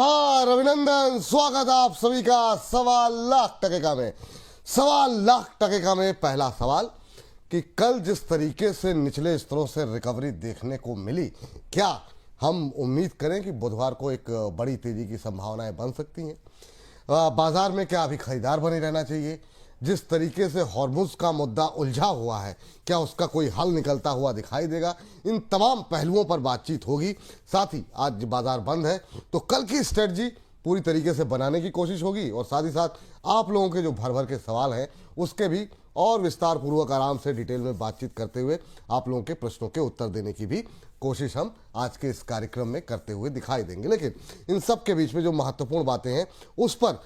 हाँ अभिनंदन, स्वागत आप सभी का 1.25 लाख में। 1.25 लाख में पहला सवाल कि कल जिस तरीके से निचले स्तरों से रिकवरी देखने को मिली, क्या हम उम्मीद करें कि बुधवार को एक बड़ी तेजी की संभावनाएं बन सकती हैं? बाजार में क्या अभी खरीदार बने रहना चाहिए? जिस तरीके से हॉर्मुज़ का मुद्दा उलझा हुआ है, क्या उसका कोई हल निकलता हुआ दिखाई देगा? इन तमाम पहलुओं पर बातचीत होगी। साथ ही आज बाजार बंद है तो कल की स्ट्रेटजी पूरी तरीके से बनाने की कोशिश होगी और साथ ही साथ आप लोगों के जो भर भर के सवाल हैं उसके भी और विस्तार पूर्वक आराम से डिटेल में बातचीत करते हुए आप लोगों के प्रश्नों के उत्तर देने की भी कोशिश हम आज के इस कार्यक्रम में करते हुए दिखाई देंगे। लेकिन इन सब के बीच में जो महत्वपूर्ण बातें हैं उस पर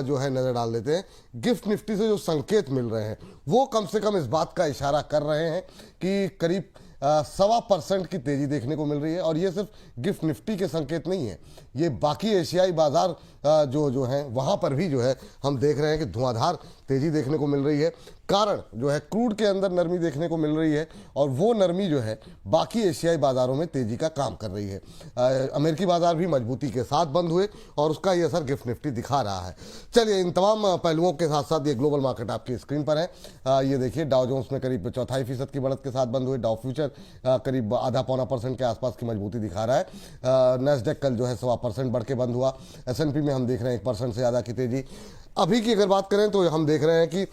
जो है नज़र डाल देते हैं। गिफ्ट निफ्टी से जो संकेत मिल रहे हैं वो कम से कम इस बात का इशारा कर रहे हैं कि करीब 1.25% की तेजी देखने को मिल रही है। और ये सिर्फ गिफ्ट निफ्टी के संकेत नहीं है, ये बाकी एशियाई बाजार जो हैं वहाँ पर भी जो है हम देख रहे हैं कि धुआंधार तेजी देखने को मिल रही है। कारण जो है क्रूड के अंदर नरमी देखने को मिल रही है और वो नरमी जो है बाकी एशियाई बाजारों में तेजी का काम कर रही है। अमेरिकी बाजार भी मजबूती के साथ बंद हुए और उसका ये असर गिफ्ट निफ्टी दिखा रहा है। चलिए इन तमाम पहलुओं के साथ साथ ये ग्लोबल मार्केट आपकी स्क्रीन पर है। ये देखिए डाउ जोन्स में करीब 0.25% की बढ़त के साथ बंद हुए। डाउ फ्यूचर करीब 0.5-पौना% के आसपास की मजबूती दिखा रहा है। नैस्डैक कल जो है 1.25% बढ़ के बंद हुआ। S&P में हम देख रहे हैं 1% से ज़्यादा की तेजी। अभी की अगर बात करें तो हम देख रहे हैं कि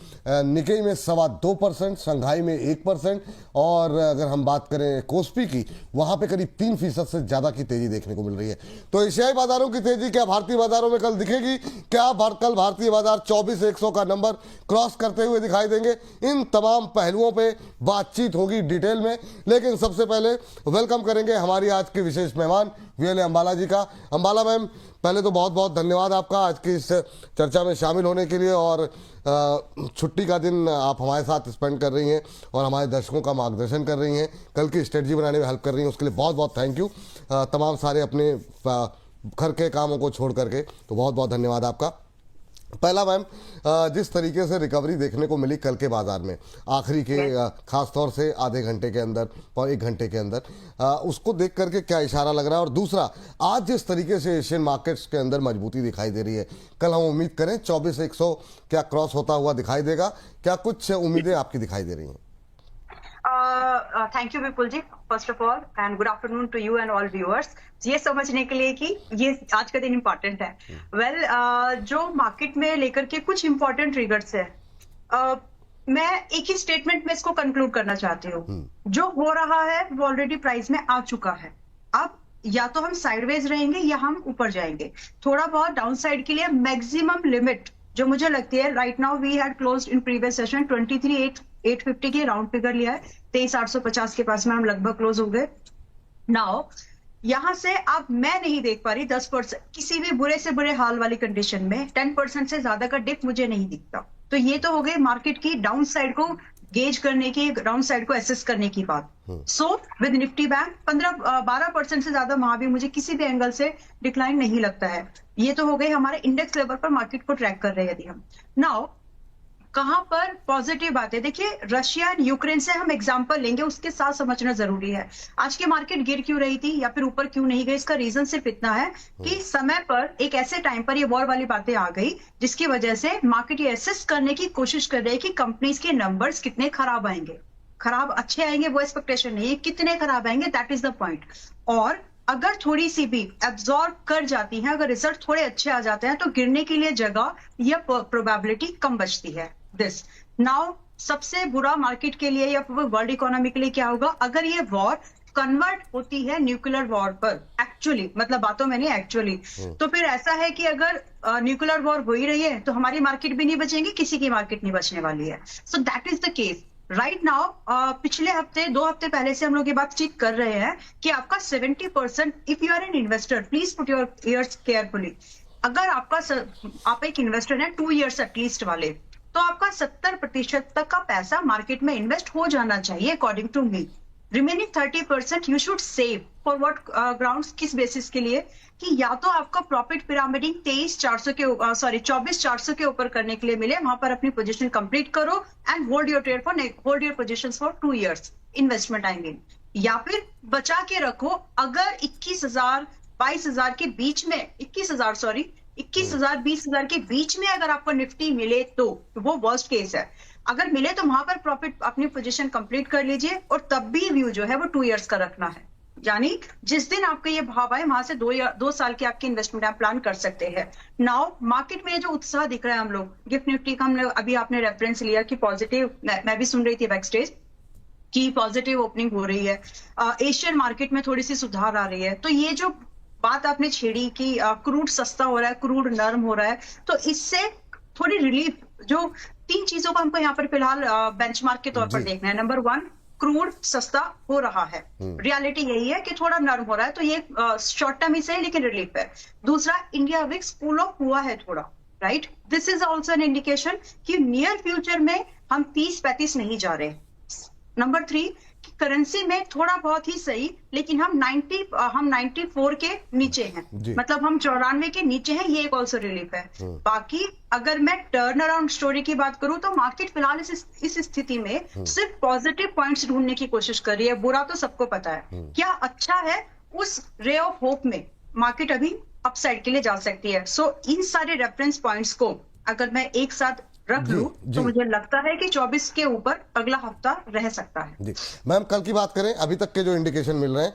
निकेई में 2.25%, शंघाई में 1% और अगर हम बात करें कोस्पी की वहां पे करीब 3% से ज्यादा की तेजी देखने को मिल रही है। तो एशियाई बाजारों की तेजी क्या भारतीय बाजारों में कल दिखेगी? क्या कल भारतीय बाजार 24,100 का नंबर क्रॉस करते हुए दिखाई देंगे? इन तमाम पहलुओं पे बातचीत होगी डिटेल में। लेकिन सबसे पहले वेलकम करेंगे हमारी आज के विशेष मेहमान वीएलए अंबाला जी का। अंबाला मैम, पहले तो बहुत बहुत धन्यवाद आपका आज की इस चर्चा में शामिल होने के लिए और छुट्टी का दिन आप हमारे साथ स्पेंड कर रही हैं और हमारे दर्शकों का मार्गदर्शन कर रही हैं, कल की स्ट्रेटजी बनाने में हेल्प कर रही हैं, उसके लिए बहुत बहुत थैंक यू। तमाम सारे अपने घर के कामों को छोड़ करके, तो बहुत बहुत धन्यवाद आपका। पहला मैम, जिस तरीके से रिकवरी देखने को मिली कल के बाजार में आखिरी के खास तौर से आधे घंटे के अंदर और 1 घंटे के अंदर, उसको देख करके क्या इशारा लग रहा है? और दूसरा, आज जिस तरीके से एशियन मार्केट्स के अंदर मजबूती दिखाई दे रही है, कल हम उम्मीद करें 24,100 क्या क्रॉस होता हुआ दिखाई देगा? क्या कुछ उम्मीदें आपकी दिखाई दे रही हैं? Thank you Vipul ji, first of all and good afternoon to you and all viewers. ये समझने के लिए कि ये आज का दिन इम्पोर्टेंट है। जो मार्केट में लेकर के कुछ इम्पोर्टेंट ट्रिगर्स है, मैं एक ही स्टेटमेंट में इसको कंक्लूड करना चाहती हूँ। जो हो रहा है वो ऑलरेडी प्राइस में आ चुका है। अब या तो हम साइडवेज रहेंगे या हम ऊपर जाएंगे। थोड़ा बहुत डाउन साइड के लिए मैक्सिमम लिमिट जो मुझे लगती है, right now we had closed in previous session 23,850 के राउंड फिगर लिया है, 23,850 के पास में हम लगभग क्लोज हो गए। नाउ यहां से अब मैं नहीं देख पा रही 10%, किसी भी बुरे से बुरे हाल वाली कंडीशन में 10% से ज्यादा का डिप मुझे नहीं दिखता। तो ये तो हो गई मार्केट की डाउन साइड को गेज करने की, डाउन साइड को एसेस करने की बात। सो विद निफ्टी बैंक 12% से ज्यादा वहां भी मुझे किसी भी एंगल से डिक्लाइन नहीं लगता है। ये तो हो गई हमारे इंडेक्स लेवल पर मार्केट को ट्रैक कर रहे हैं यदि हम। नाउ कहां पर पॉजिटिव बात है, देखिए रशिया एंड यूक्रेन से हम एग्जांपल लेंगे, उसके साथ समझना जरूरी है। आज की मार्केट गिर क्यों रही थी या फिर ऊपर क्यों नहीं गई, इसका रीजन सिर्फ इतना है कि समय पर एक ऐसे टाइम पर ये वॉर वाली बातें आ गई जिसकी वजह से मार्केट ये असेस करने की कोशिश कर रही है कि कंपनीज के नंबर्स कितने खराब आएंगे। खराब अच्छे आएंगे वो एक्सपेक्टेशन नहीं है, कितने खराब आएंगे दैट इज द पॉइंट। और अगर थोड़ी सी भी एब्जॉर्ब कर जाती है, अगर रिजल्ट थोड़े अच्छे आ जाते हैं तो गिरने के लिए जगह या प्रोबेबिलिटी कम बचती है। दिस नाउ सबसे बुरा मार्केट के लिए या वर्ल्ड इकोनॉमी के लिए क्या होगा अगर ये वॉर कन्वर्ट होती है न्यूक्लियर वॉर पर। एक्चुअली मतलब बातों में नहीं, एक्चुअली तो फिर ऐसा है कि अगर न्यूक्लियर वॉर हो ही रही है तो हमारी मार्केट भी नहीं बचेंगी, किसी की मार्केट नहीं बचने वाली है। So that is the case right now. पिछले हफ्ते 2 हफ्ते पहले से हम लोग ये बातचीत कर रहे हैं कि आपका 70%, if you are an investor please put your ears carefully, अगर आप एक इन्वेस्टर है 2 ईयर्स एटलीस्ट वाले, तो आपका 70% तक का पैसा मार्केट में इन्वेस्ट हो जाना चाहिए according to me. Remaining 30% you should save for what grounds, किस बेसिस के लिए कि या तो आपका प्रॉफिट पिरामिडिंग 24,400 के ऊपर करने के लिए मिले, वहां पर अपनी पोजीशन कंप्लीट करो and hold your positions for 2 years investment I mean, या फिर बचा के रखो। अगर 21,000 22,000 के बीच में, 21,000 सॉरी, 21,000 20,000 के बीच में अगर आपको निफ्टी मिले तो वो वर्स्ट केस है। अगर मिले तो वहां पर प्रॉफिट अपनी पोजीशन कंप्लीट कर लीजिए, और तब भी व्यू जो है वो 2 इयर्स का रखना है। यानी जिस दिन आपका ये भाव आए वहां से 2 साल के आपके इन्वेस्टमेंट आप प्लान कर सकते हैं। नाउ मार्केट में जो उत्साह दिख रहा है, हम लोग गिफ्ट निफ्टी का हमने अभी आपने रेफरेंस लिया कि पॉजिटिव, मैं भी सुन रही थी बैक स्टेज की पॉजिटिव ओपनिंग हो रही है। एशियन मार्केट में थोड़ी सी सुधार आ रही है। तो ये जो बात आपने छेड़ी कि क्रूड सस्ता हो रहा है, क्रूड नरम हो रहा है, तो इससे थोड़ी रिलीफ, जो 3 चीजों को हमको यहाँ पर फिलहाल बेंचमार्क के तौर पर जी। देखना है। नंबर 1, क्रूड सस्ता हो रहा है, रियलिटी यही है कि थोड़ा नरम हो रहा है, तो ये शॉर्ट टर्म ही सही लेकिन रिलीफ है। दूसरा, इंडिया विक्स कूल ऑफ हुआ है थोड़ा, right, this is also an indication कि नियर फ्यूचर में हम 30-35 नहीं जा रहे। नंबर 3, करेंसी में थोड़ा बहुत ही सही, लेकिन हम 94 के नीचे हैं, जी। मतलब हम 94 के नीचे हैं, ये एक ऑल्सो रिलीफ है। बाकी अगर मैं टर्न अराउंड स्टोरी की बात करूं तो मार्केट फिलहाल इस स्थिति में सिर्फ पॉजिटिव पॉइंट्स ढूंढने की कोशिश कर रही है। बुरा तो सबको पता है, क्या अच्छा है, उस रे ऑफ होप में मार्केट अभी अपसाइड के लिए जा सकती है। सो इन सारे रेफरेंस पॉइंट्स को अगर मैं एक साथ रख जी, लूं जी। तो मुझे लगता है कि 24 के ऊपर अगला हफ्ता रह सकता है। जी मैम, कल की बात करें, अभी तक के जो इंडिकेशन मिल रहे हैं,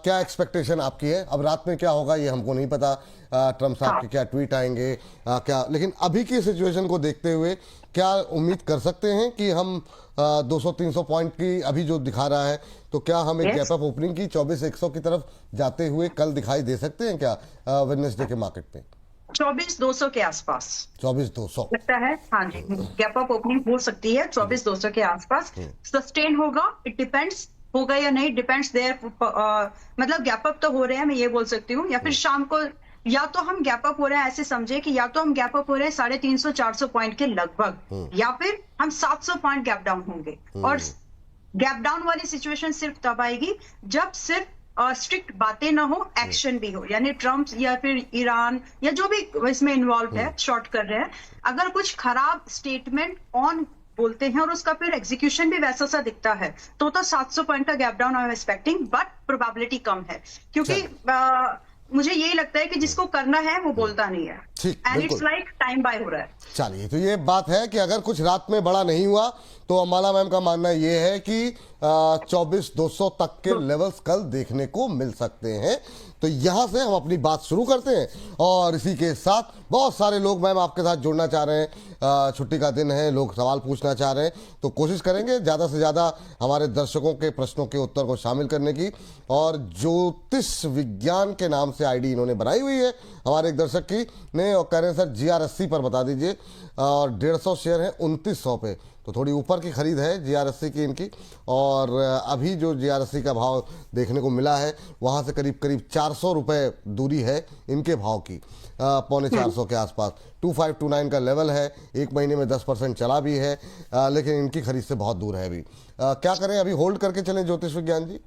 क्या एक्सपेक्टेशन आपकी है? अब रात में क्या होगा ये हमको नहीं पता, ट्रम्प साहब के क्या ट्वीट आएंगे, क्या, लेकिन अभी की सिचुएशन को देखते हुए क्या उम्मीद कर सकते हैं कि हम 200-300 पॉइंट की अभी जो दिखा रहा है, तो क्या हम एक Yes. गैप अप ओपनिंग की 24,100 की तरफ जाते हुए कल दिखाई दे सकते हैं क्या वेडनेसडे के मार्केट में? 24,200 के आसपास 24,200 लगता है, हाँ जी, गैप अप ओपनिंग हो सकती है 24,200 के आसपास। सस्टेन होगा, इट डिपेंड्स, होगा या नहीं डिपेंड्स देयर, मतलब गैप अप तो हो रहे हैं, मैं ये बोल सकती हूँ, या फिर शाम को या तो हम गैप अप हो रहे हैं, ऐसे समझे कि या तो हम गैप अप हो रहे हैं 350-400 पॉइंट के लगभग, या फिर हम 700 पॉइंट गैप डाउन होंगे। और गैप डाउन वाली सिचुएशन सिर्फ तब आएगी जब सिर्फ स्ट्रिक्ट बातें ना हो, एक्शन भी हो, यानी ट्रम्प या फिर ईरान या जो भी इसमें इन्वॉल्व है, शॉर्ट कर रहे हैं, अगर कुछ खराब स्टेटमेंट ऑन बोलते हैं और उसका फिर एग्जीक्यूशन भी वैसा सा दिखता है, तो 700 पॉइंट का gap down I am expecting, but probability कम है, क्योंकि मुझे यही लगता है कि जिसको करना है वो बोलता नहीं है, ठीक, एंड इट्स बिल्कुल। लाइक टाइम बाय हो रहा है। चलिए, तो ये बात है कि अगर कुछ रात में बड़ा नहीं हुआ तो अंबाला मैम का मानना ये है कि 24,200 तक के लेवल्स कल देखने को मिल सकते हैं। तो यहां से हम अपनी बात शुरू करते हैं, और इसी के साथ बहुत सारे लोग मैम आपके साथ जुड़ना चाह रहे हैं, छुट्टी का दिन है, लोग सवाल पूछना चाह रहे हैं, तो कोशिश करेंगे ज़्यादा से ज़्यादा हमारे दर्शकों के प्रश्नों के उत्तर को शामिल करने की। और ज्योतिष विज्ञान के नाम से आईडी इन्होंने बनाई हुई है हमारे एक दर्शक की ने, और कह रहे हैं सर GR80 पर बता दीजिए, और 150 शेयर है 2900 पे, तो थोड़ी ऊपर की खरीद है GR80 की इनकी। और अभी जो GR80 का भाव देखने को मिला है वहाँ से करीब करीब 400 रुपये दूरी है इनके भाव की, 350 के आसपास 2529 का लेवल है, एक महीने में 10% चला भी है, लेकिन इनकी खरीद से बहुत दूर है अभी। क्या करें, अभी होल्ड करके चलें ज्योतिष विज्ञान जी?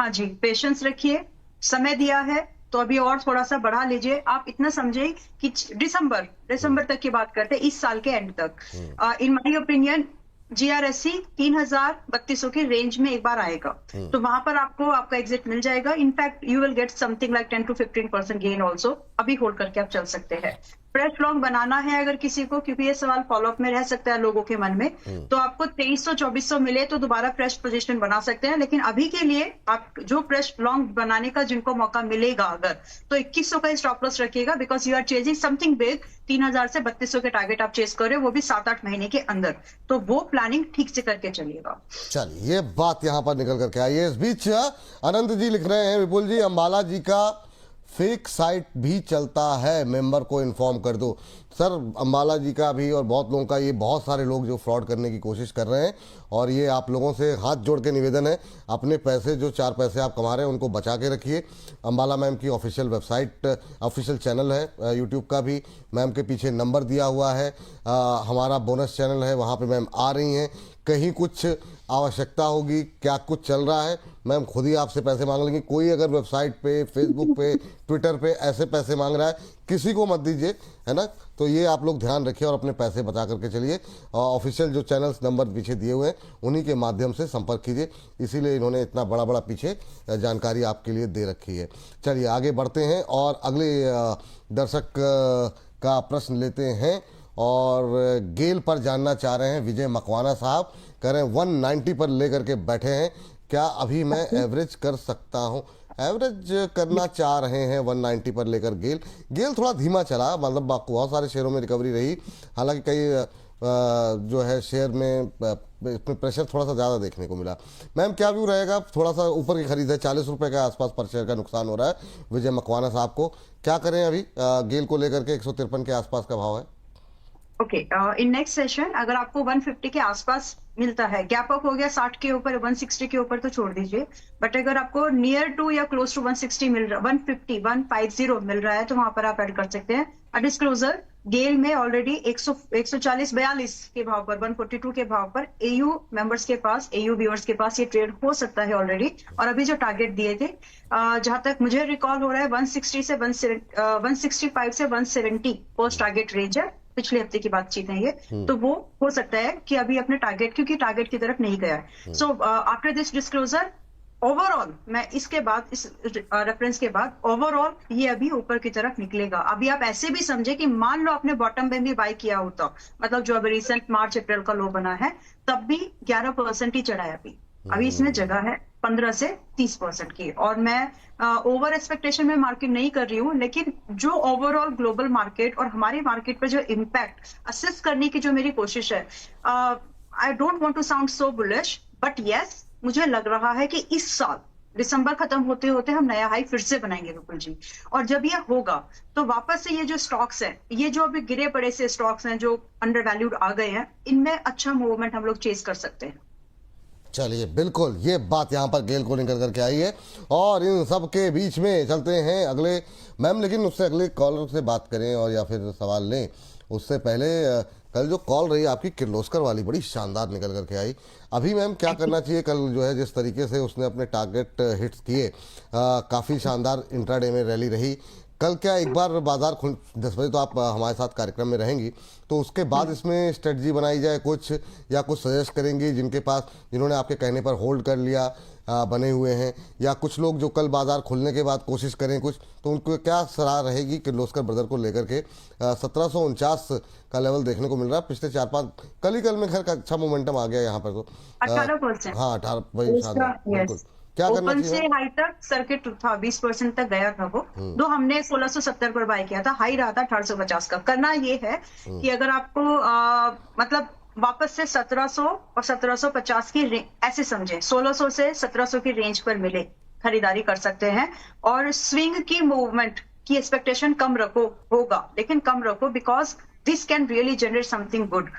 हाँ जी, पेशेंस रखिए, समय दिया है तो अभी और थोड़ा सा बढ़ा लीजिए। आप इतना समझे कि दिसंबर तक की बात करते हैं, इस साल के एंड तक। इन माय ओपिनियन GR80 3,3200 की रेंज में एक बार आएगा, तो वहां पर आपको आपका एग्जिट मिल जाएगा। In fact you will get something like 10 to 15% gain also. अभी होल्ड करके आप चल सकते हैं। फ्रेश लॉन्ग बनाना है अगर किसी को, क्योंकि ये सवाल फॉलोअप में रह सकता है लोगों के मन में, तो आपको 2300-2400 मिले तो दोबारा फ्रेश पोजीशन बना सकते हैं। लेकिन अभी के लिए आप जो फ्रेश लॉन्ग बनाने का जिनको मौका मिलेगा अगर, तो 2100 का स्टॉप लॉस रखिएगा, because you are chasing something big. 3000 से 3200 के टारगेट आप चेस कर रहे हो, वो भी 7-8 महीने के अंदर, तो वो प्लानिंग ठीक से करके चलिएगा। चलिए, ये बात यहाँ पर निकल करके आई है। इस बीच अनंत जी लिख रहे हैं, विपुल जी अंबाला जी का फेक साइट भी चलता है, मेंबर को इन्फॉर्म कर दो। सर, अंबाला जी का भी और बहुत लोगों का, ये बहुत सारे लोग जो फ्रॉड करने की कोशिश कर रहे हैं, और ये आप लोगों से हाथ जोड़ के निवेदन है, अपने पैसे जो 4 पैसे आप कमा रहे हैं उनको बचा के रखिए। अंबाला मैम की ऑफिशियल वेबसाइट, ऑफिशियल चैनल है यूट्यूब का भी, मैम के पीछे नंबर दिया हुआ है, हमारा बोनस चैनल है, वहाँ पे मैम आ रही हैं। कहीं कुछ आवश्यकता होगी, क्या कुछ चल रहा है, मैम खुद ही आपसे पैसे मांग लेंगी। कोई अगर वेबसाइट पे, फेसबुक पे, ट्विटर पे ऐसे पैसे मांग रहा है, किसी को मत दीजिए, है ना। तो ये आप लोग ध्यान रखिए और अपने पैसे बचा करके चलिए। ऑफिशियल जो चैनल्स नंबर पीछे दिए हुए हैं उन्हीं के माध्यम से संपर्क कीजिए, इसीलिए इन्होंने इतना बड़ा बड़ा पीछे जानकारी आपके लिए दे रखी है। चलिए आगे बढ़ते हैं और अगले दर्शक का प्रश्न लेते हैं। और गेल पर जानना चाह रहे हैं विजय मकवाना साहब, कह रहे हैं 190 पर लेकर के बैठे हैं, क्या अभी मैं एवरेज कर सकता हूं? एवरेज करना चाह रहे हैं 190 पर लेकर गेल थोड़ा धीमा चला, मतलब बहुत सारे शेयरों में रिकवरी रही, हालांकि कई जो है शेयर में इसमें प्रेशर थोड़ा सा ज़्यादा देखने को मिला। मैम क्या व्यू रहेगा? थोड़ा सा ऊपर की खरीद है, 40 रुपये के आसपास पर शेयर का नुकसान हो रहा है विजय मकवाना साहब को, क्या करें अभी गेल को लेकर के? 153 के आसपास का भाव है। ओके, इन नेक्स्ट सेशन अगर आपको 150 के आसपास मिलता है, गैप अप हो गया 60 के ऊपर, 160 के ऊपर, तो छोड़ दीजिए। बट अगर आपको नियर टू या क्लोज टू 160 मिल रहा, 150 मिल रहा है, तो वहां पर आप ऐड कर सकते हैं। डिस्क्लोजर, गेल में ऑलरेडी 140-42 के भाव पर, 142 के भाव पर एयू मेंबर्स के पास, एयू व्यूअर्स के पास ये ट्रेड हो सकता है ऑलरेडी। और अभी जो टारगेट दिए थे, जहां तक मुझे रिकॉल हो रहा है, 160 से 165 से 170 पोस्ट टारगेट रेंज है, पिछले हफ्ते की बातचीत है ये। तो वो हो सकता है कि अभी अपने टारगेट, क्योंकि टारगेट की तरफ नहीं गया है। So after this disclosure, overall मैं इसके बाद, इस रेफरेंस के बाद ओवरऑल ये अभी ऊपर की तरफ निकलेगा। अभी आप ऐसे भी समझे कि मान लो आपने बॉटम में भी बाय किया होता, मतलब जो अभी रिसेंट मार्च अप्रैल का लो बना है, तब भी 11% ही चढ़ा है। अभी इसमें जगह है 15 से 30% की। और मैं ओवर एक्सपेक्टेशन में मार्केट नहीं कर रही हूँ, लेकिन जो ओवरऑल ग्लोबल मार्केट और हमारी मार्केट पर जो इम्पैक्ट असेस करने की जो मेरी कोशिश है, I don't want to sound so bullish, but yes, मुझे लग रहा है कि इस साल दिसंबर खत्म होते होते हम नया हाई फिर से बनाएंगे विपुल जी। और जब ये होगा तो वापस से ये जो स्टॉक्स हैं, ये जो अभी गिरे पड़े से स्टॉक्स हैं जो अंडर वैल्यूड आ गए हैं, इनमें अच्छा मूवमेंट हम लोग चेस कर सकते हैं। चलिए बिल्कुल, ये बात यहाँ पर गेल को निकल करके आई है। और इन सब के बीच में चलते हैं अगले, मैम लेकिन उससे अगले कॉलर से बात करें और या फिर सवाल लें, उससे पहले कल जो कॉल रही आपकी किर्लोस्कर वाली, बड़ी शानदार निकल करके आई। अभी मैम क्या करना चाहिए? कल जो है जिस तरीके से उसने अपने टारगेट हिट्स किए, काफ़ी शानदार इंट्राडे में रैली रही। कल क्या एक बार बाजार खुल 10 बजे तो आप हमारे साथ कार्यक्रम में रहेंगी, तो उसके बाद इसमें स्ट्रेटजी बनाई जाए कुछ, या कुछ सजेस्ट करेंगी जिनके पास, जिन्होंने आपके कहने पर होल्ड कर लिया बने हुए हैं, या कुछ लोग जो कल बाजार खुलने के बाद कोशिश करें कुछ, तो उनको क्या सलाह रहेगी किर्लोस्कर ब्रदर को लेकर के? 1749 का लेवल देखने को मिल रहा है पिछले 4-5, कल में खैर का अच्छा मोमेंटम आ गया यहाँ पर, तो 18%। हाँ 18, वही शानदार, बिल्कुल। क्या करना ओपन चाहिए? से हाई तक सर्किट था, 20% तक गया था वो। तो हमने 1670 पर बाय किया था, हाई रहा था 1850 का। करना ये है कि अगर आपको मतलब वापस से 1700 और 1750 की ऐसे समझे, 1600 से 1700 की रेंज पर मिले, खरीदारी कर सकते हैं। और स्विंग की मूवमेंट की एक्सपेक्टेशन कम रखो, होगा लेकिन कम रखो, because this can really generate something good.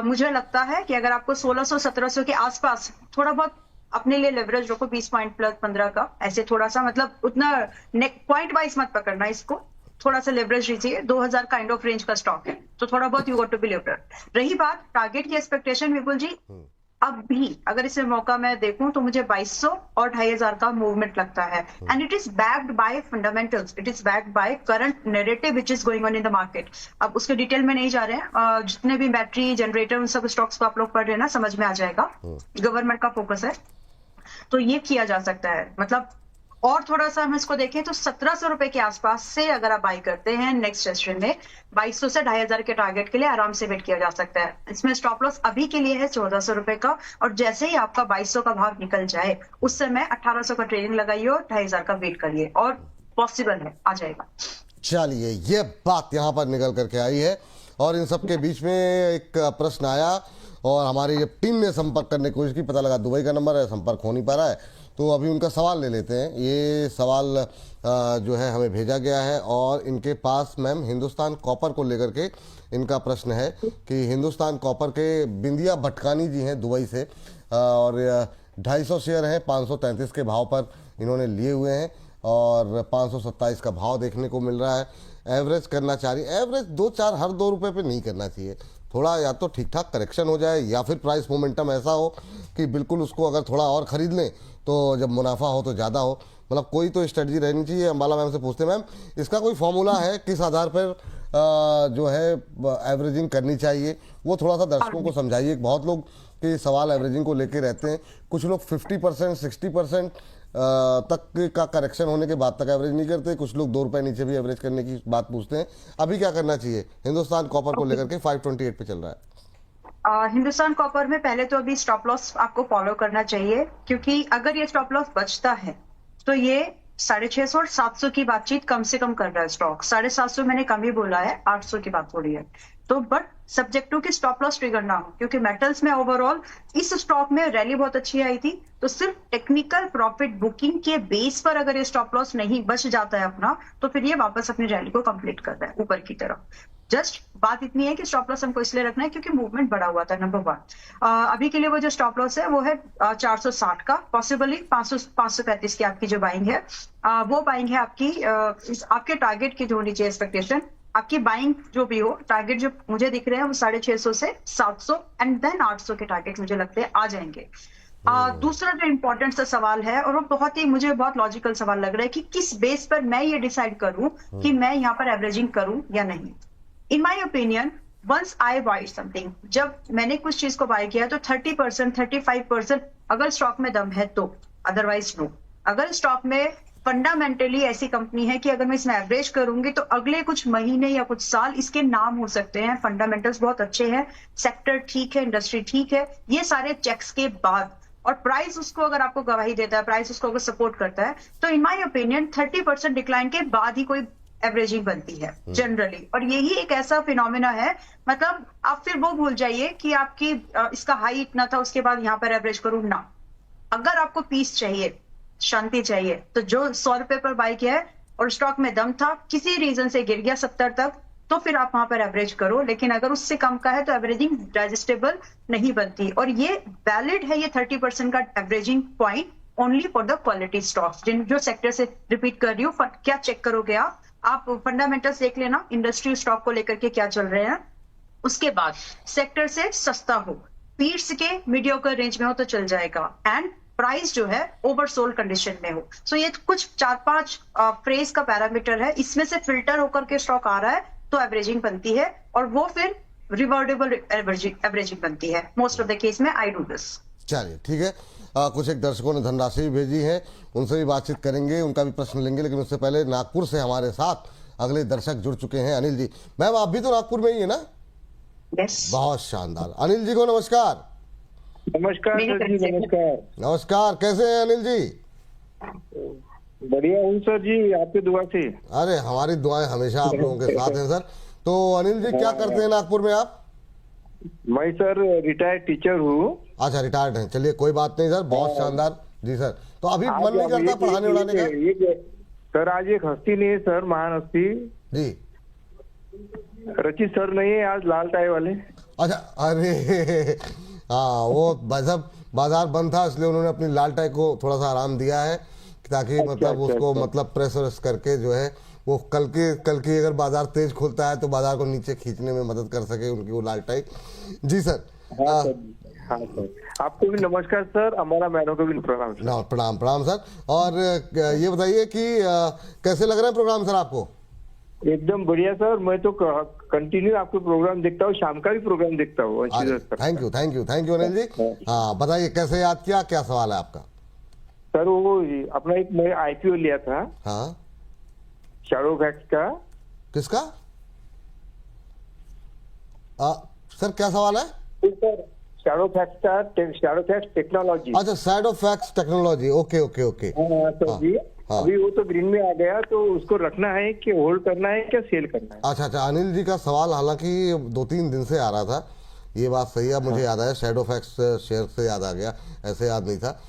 मुझे लगता है कि अगर आपको 1600-1700 के आसपास थोड़ा बहुत अपने लिए लेवरेज रखो, 20 पॉइंट प्लस 15 का, ऐसे थोड़ा सा, मतलब उतना नेक पॉइंट वाइज मत पकड़ना इसको, थोड़ा सा लेवरेज लीजिए। 2000 काइंड ऑफ रेंज का स्टॉक है, तो थोड़ा बहुत you got to be leverage. रही बात टारगेट की एक्सपेक्टेशन, विपुल जी, अब भी अगर इसे मौका मैं देखूं तो मुझे 2200 और 2500 का मूवमेंट लगता है। And it is backed by fundamentals, it is backed by current narrative which is going on in the market. अब उसके डिटेल में नहीं जा रहे हैं, जितने भी बैटरी जनरेटर उन सब स्टॉक्स को आप लोग पढ़ रहे हैं ना, समझ में आ जाएगा। गवर्नमेंट का फोकस है, तो ये किया जा सकता है। मतलब और थोड़ा सा हम इसको देखें तो 1700 रुपए के आसपास से अगर आप बाई करते हैं नेक्स्ट सेशन में, 2200 से 2500 के टारगेट के लिए आराम से वेट किया जा सकता है। इसमें स्टॉप लॉस अभी के लिए है 1400 रुपए का, और जैसे ही आपका 2200 का भाव निकल जाए उस समय 1800 का ट्रेडिंग लगाइए और 2500 का वेट करिए, और पॉसिबल है, आ जाएगा। चलिए ये बात यहाँ पर निकल करके आई है। और इन सब के बीच में एक प्रश्न आया और हमारी जब टीम ने संपर्क करने की कोशिश की, पता लगा दुबई का नंबर है, संपर्क हो नहीं पा रहा है, तो अभी उनका सवाल ले लेते हैं। ये सवाल जो है हमें भेजा गया है और इनके पास मैम हिंदुस्तान कॉपर को लेकर के इनका प्रश्न है कि हिंदुस्तान कॉपर के बिंदिया भटकानी जी हैं दुबई से, और 250 शेयर हैं, 533 के भाव पर इन्होंने लिए हुए हैं। और 527 का भाव देखने को मिल रहा है। एवरेज करना चाह रही, एवरेज 2-4 हर 2 रुपये पे नहीं करना चाहिए, थोड़ा या तो ठीक ठाक करेक्शन हो जाए या फिर प्राइस मोमेंटम ऐसा हो कि बिल्कुल उसको अगर थोड़ा और ख़रीद लें तो जब मुनाफा हो तो ज़्यादा हो, मतलब कोई तो स्ट्रेटजी रहनी चाहिए। अंबाला मैम से पूछते हैं, मैम इसका कोई फॉर्मूला है किस आधार पर जो है एवरेजिंग करनी चाहिए, वो थोड़ा सा दर्शकों को समझाइए। बहुत लोग के सवाल एवरेजिंग को लेके रहते हैं, कुछ लोग 50% 60% तक का करेक्शन होने के बाद तक एवरेज नहीं करते, कुछ लोग 2 रुपये नीचे भी एवरेज करने की बात पूछते हैं। अभी क्या करना चाहिए हिंदुस्तान कॉपर को लेकर के 528 पे चल रहा है। हिंदुस्तान कॉपर में पहले तो अभी स्टॉप लॉस आपको फॉलो करना चाहिए, क्योंकि अगर ये स्टॉप लॉस बचता है तो ये 650 और 700 की बातचीत कम से कम कर रहा है स्टॉक। 750 मैंने कम ही बोला है, 800 की बात हो रही है। तो बट सब्जेक्ट टू की स्टॉप लॉस ट्रिगर ना हो, क्योंकि मेटल्स में ओवरऑल इस स्टॉक में रैली बहुत अच्छी आई थी। तो सिर्फ टेक्निकल प्रॉफिट बुकिंग के बेस पर अगर ये स्टॉप लॉस नहीं बच जाता है अपना, तो फिर ये वापस अपनी रैली को कंप्लीट कर रहा है ऊपर की तरफ। जस्ट बात इतनी है कि स्टॉप लॉस हमको इसलिए रखना है क्योंकि मूवमेंट बड़ा हुआ था, नंबर 1। अभी के लिए वो जो स्टॉप लॉस है वो है 460 का, पॉसिबली 535 की आपकी जो बाइंग है वो बाइंग है आपकी आपके टारगेट की जो होनी चाहिए एक्सपेक्टेशन। आपकी बाइंग जो भी हो, टारगेट जो मुझे दिख रहे हैं वो 650 से 700 एंड देन 800 के टारगेट मुझे लगते हैं आ जाएंगे। दूसरा जो इंपॉर्टेंट सा सवाल है, और वो बहुत ही मुझे बहुत लॉजिकल सवाल लग रहा है, कि किस बेस पर मैं ये डिसाइड करूं कि मैं यहाँ पर एवरेजिंग करूं या नहीं। In my opinion, once I buy something, जब मैंने कुछ चीज को बाय किया तो 30% 35% अगर स्टॉक में दम है तो, अदरवाइज नो। अगर स्टॉक में फंडामेंटली ऐसी कंपनी है कि अगर मैं इसमें एवरेज करूंगी तो अगले कुछ महीने या कुछ साल इसके नाम हो सकते हैं, फंडामेंटल्स बहुत अच्छे हैं, सेक्टर ठीक है, इंडस्ट्री ठीक है, ये सारे चेक्स के बाद, और प्राइस उसको अगर आपको गवाही देता है, प्राइस उसको अगर सपोर्ट करता है, तो इन माय ओपिनियन 30% डिक्लाइन के बाद ही कोई एवरेजिंग बनती है जनरली। और यही एक ऐसा फिनोमेना है, मतलब आप फिर वो भूल जाइए कि आपकी इसका हाई इतना था उसके बाद यहाँ पर एवरेज करूं ना। अगर आपको पीस चाहिए, शांति चाहिए, तो जो 100 रुपए पर बाय किया है और स्टॉक में दम था, किसी रीजन से गिर गया 70 तक, तो फिर आप वहां पर एवरेज करो। लेकिन अगर उससे कम का है तो एवरेजिंग डाइजेस्टेबल नहीं बनती। और ये वैलिड है, ये 30% का averaging point only for the quality stocks, जिन जो सेक्टर से रिपीट कर रही हूँ। क्या चेक करोगे आप फंडामेंटल्स देख लेना, इंडस्ट्री स्टॉक को लेकर के क्या चल रहे हैं। उसके बाद सेक्टर से सस्ता हो, पीट्स के मीडियोकर रेंज में हो तो चल जाएगा, एंड प्राइस जो है ओवरसोल्ड कंडीशन में हो। सो ये कुछ 4-5 फ्रेज का पैरामीटर है, इसमें से फिल्टर होकर के स्टॉक आ रहा है तो एवरेजिंग बनती है, और वो फिर रिवर्डेबल एवरेजिंग बनती है। मोस्ट ऑफ द केस में आई डू दिस। चलिए ठीक है, कुछ एक दर्शकों ने धनराशि भी भेजी है, उनसे भी बातचीत करेंगे, उनका भी प्रश्न लेंगे, लेकिन उससे पहले नागपुर से हमारे साथ अगले दर्शक जुड़ चुके हैं, अनिल जी। मैम आप भी तो नागपुर में ही है ना? यस। बहुत शानदार। अनिल जी को नमस्कार। नमस्कार सर जी, नमस्कार। नमस्कार, कैसे हैं अनिल जी? बढ़िया हूँ सर जी, आपकी दुआ से। अरे हमारी दुआएं हमेशा आप लोगों के साथ हैं सर। तो अनिल जी क्या करते हैं नागपुर में आप? मैं सर रिटायर्ड टीचर हूँ। अच्छा, रिटायर्ड हैं, चलिए कोई बात नहीं सर, बहुत शानदार जी सर। तो अभी मन नहीं करता पढ़ाने उड़ाने का? सर आज एक हस्ती नहीं है सर, महान हस्ती जी, रचित सर नहीं है आज, लाल टाई वाले। अच्छा, अरे हाँ, वो सब बाजार बंद था इसलिए उन्होंने अपनी लाल टाई को थोड़ा सा आराम दिया है, ताकि मतलब उसको मतलब प्रेस व्रेस करके जो है वो कल की अगर बाजार तेज खुलता है तो बाजार को नीचे खींचने में मदद कर सके उनकी वो लाल टाई। जी सर। हाँ सर, आपको भी नमस्कार सर, हमारा मैडम को भी प्रणाम। प्रणाम प्रणाम सर। और ये बताइए कि कैसे लग रहा है प्रोग्राम सर आपको? एकदम बढ़िया सर, मैं तो कंटिन्यू आपके प्रोग्राम देखता हूँ, शाम का भी प्रोग्राम देखता हूँ। Thank you thank you thank you Anil ji. हाँ बताइए कैसे याद किया, क्या सवाल है आपका? सर वो अपना एक मैं IPO लिया था। हाँ, शैडोफैक्स का। किसका? सर क्या सवाल है? सर शैडोफैक्स का, शैडोफैक्स टेक्नोलॉजी। अच्छा, Shadowfax technology, okay okay okay. हाँ सर जी। हाँ। अभी वो तो ग्रीन में आ गया, तो उसको रखना है कि होल्ड करना है, क्या सेल करना है? अच्छा अच्छा, अनिल जी का सवाल हालांकि 2-3 दिन से आ रहा था, ये बात सही है, मुझे याद आया, शैडोफैक्स शेयर से याद आ गया, ऐसे याद नहीं था।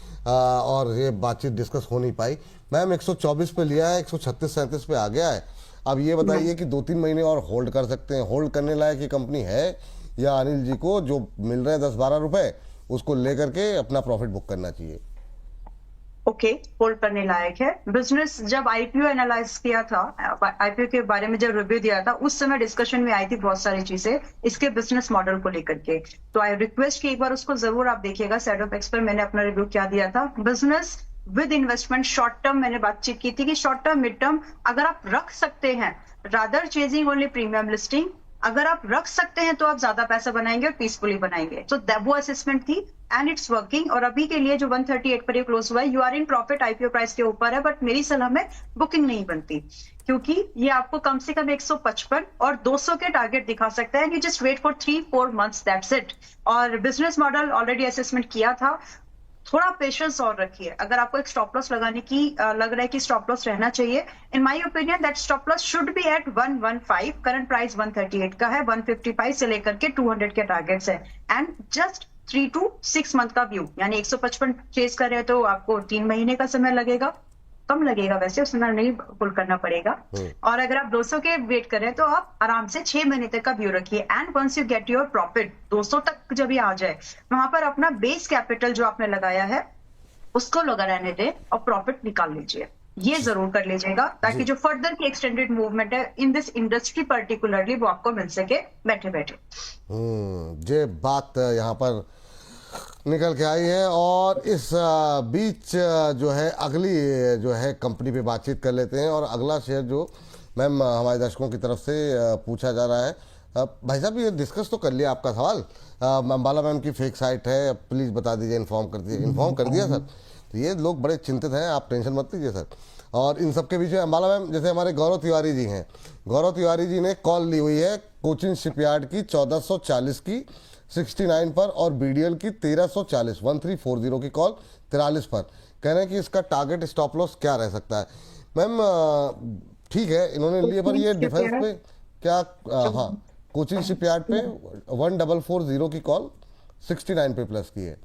और ये बातचीत डिस्कस हो नहीं पाई। मैम 124 पे लिया है, 136-37 पे आ गया है। अब ये बताइए कि 2-3 महीने और होल्ड कर सकते हैं? होल्ड करने लायक ये कंपनी है, या अनिल जी को जो मिल रहे हैं 10-12 रुपए उसको लेकर के अपना प्रॉफिट बुक करना चाहिए? ओके, होल्ड करने लायक है। बिजनेस जब आईपीओ एनालाइज किया था, आईपीओ के बारे में जब रिव्यू दिया था, उस समय डिस्कशन में आई थी बहुत सारी चीजें इसके बिजनेस मॉडल को लेकर के। तो आई रिक्वेस्ट कि एक बार उसको जरूर आप देखिएगा। सेट ऑफ एक्स पर मैंने अपना रिव्यू क्या दिया था। Business with investment short term मैंने बातचीत की थी कि शॉर्ट टर्म मिड टर्म अगर आप रख सकते हैं, rather chasing only premium listing, अगर आप रख सकते हैं तो आप ज्यादा पैसा बनाएंगे और पीसफुली बनाएंगे। तो वो असेसमेंट थी एंड इट्स वर्किंग। और अभी के लिए जो 138 पर ये क्लोज हुआ है, you are in profit, IPO price के ऊपर है, बट मेरी सलाह में बुकिंग नहीं बनती, क्योंकि ये आपको कम से कम 155 और 200 के टारगेट दिखा सकता है। You just wait for 3-4 months, that's it. और बिजनेस मॉडल ऑलरेडी असेसमेंट किया था, थोड़ा पेशेंस और रखिए। अगर आपको एक स्टॉप लॉस लगाने की लग रहा है कि स्टॉप लॉस रहना चाहिए, in my opinion that stop loss should be at 115। Current price 138 का है, 155 से लेकर के 200 के टारगेट्स है एंड जस्ट 3 to 6 मंथ का व्यू, यानी 155 चेज कर रहे हैं तो आपको 3 महीने का समय लगेगा, कम लगेगा वैसे, उसमें नहीं पुल करना पड़ेगा। और अगर आप 200 के वेट करें तो आप आराम से 6 महीने तक का व्यू रखिए and once you get your profit 200 तक जब ये आ जाए, वहां पर अपना बेस कैपिटल जो आपने लगाया है उसको लगा रहने दें और प्रॉफिट निकाल लीजिए। ये जरूर कर लीजिएगा ताकि जो फर्दर की एक्सटेंडेड मूवमेंट है इन दिस इंडस्ट्री पर्टिकुलरली वो आपको मिल सके बैठे बैठे। ये बात यहाँ पर निकल के आई है। और इस बीच जो है अगली जो है कंपनी पे बातचीत कर लेते हैं। और अगला शेयर जो मैम हमारे दर्शकों की तरफ से पूछा जा रहा है, भाई साहब ये डिस्कस तो कर लिया आपका सवाल, अंबाला मैम की फेक साइट है, प्लीज़ बता दीजिए, इन्फॉर्म कर दीजिए। इन्फॉर्म कर दिया सर, तो ये लोग बड़े चिंतित हैं, आप टेंशन मत लीजिए सर। और इन सब के बीच में अंबाला मैम, जैसे हमारे गौरव तिवारी जी हैं, गौरव तिवारी जी ने कॉल ली हुई है कोचिन शिपयार्ड की 1440 की 69 पर और बीडीएल की 1340 1340 की कॉल 43 पर। कह रहे हैं कि इसका टारगेट स्टॉप लॉस क्या रह सकता है। मैम ठीक है, इन्होंने लिए, पर ये डिफेंस पे क्या, हाँ कोचिन शिपयार्ड पे 1440 की कॉल 69 पे प्लस की है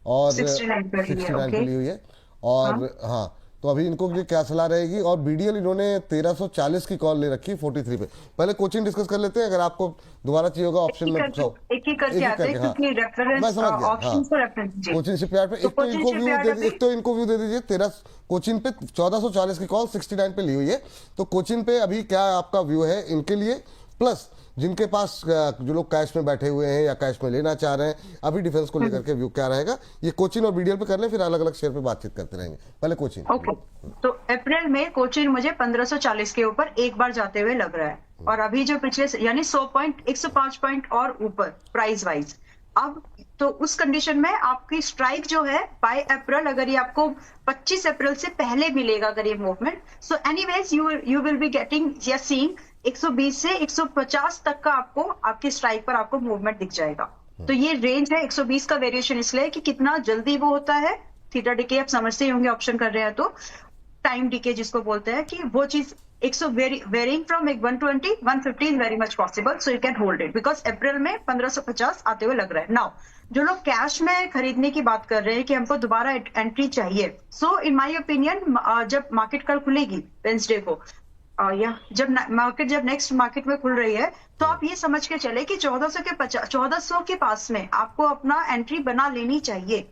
और 69 पे ली हुई है। और हाँ तो अभी इनको ये क्या सलाह रहेगी। और बीडीएल इन्होंने 1340 की कॉल ले रखी है 43 पे। पहले कोचिंग डिस्कस कर लेते हैं, अगर आपको दोबारा चाहिए होगा ऑप्शन में एक ही करके आते हैं क्योंकि रेफरेंस ऑप्शन से रेफरेंस कोचिंग शिपयार्ड पे एक तो इनको व्यू दे दीजिए। 13 कोचिंग पे 1440 की कॉल 69 पे ली हुई है। तो कोचिंग पे अभी क्या आपका व्यू है इनके लिए, प्लस जिनके पास जो लोग कैश में बैठे हुए हैं या कैश में लेना चाह रहे हैं, अभी डिफेंस को लेकर के व्यू क्या रहेगा, ये कोचिन और बीडीएल पे कर लें, फिर अलग अलग शेयर पे बातचीत करते रहेंगे। पहले कोचिन। ओके, तो अप्रैल में कोचिन मुझे 1540 के ऊपर एक बार जाते हुए लग रहा है और अभी जो पिछले यानी 105 पॉइंट और ऊपर प्राइस वाइज। अब तो उस कंडीशन में आपकी स्ट्राइक जो है बाय अप्रैल, अगर ये आपको 25 अप्रैल से पहले मिलेगा अगर ये movement, so anyways you will be getting या सीइंग 120 से 150 तक का आपको आपकी स्ट्राइक पर आपको मूवमेंट दिख जाएगा। तो ये रेंज है 120 का वेरिएशन, इसलिए कि कितना जल्दी वो होता है। थीटा डिके आप समझते ही होंगे, ऑप्शन कर रहे हैं तो टाइम डिके जिसको बोलते हैं, कि वो चीज 100 varying from 120 150 is very much possible, so you can hold it because April में 1550 आते हुए लग रहा है। नाउ जो लोग कैश में खरीदने की बात कर रहे हैं कि हमको दोबारा एंट्री चाहिए, सो इन माय ओपिनियन जब मार्केट कल खुलेगी वेंसडे को, या जब नेक्स्ट मार्केट में खुल रही है, तो आप ये समझ के चले कि 1400 के पास में आपको अपना एंट्री बना लेनी चाहिए।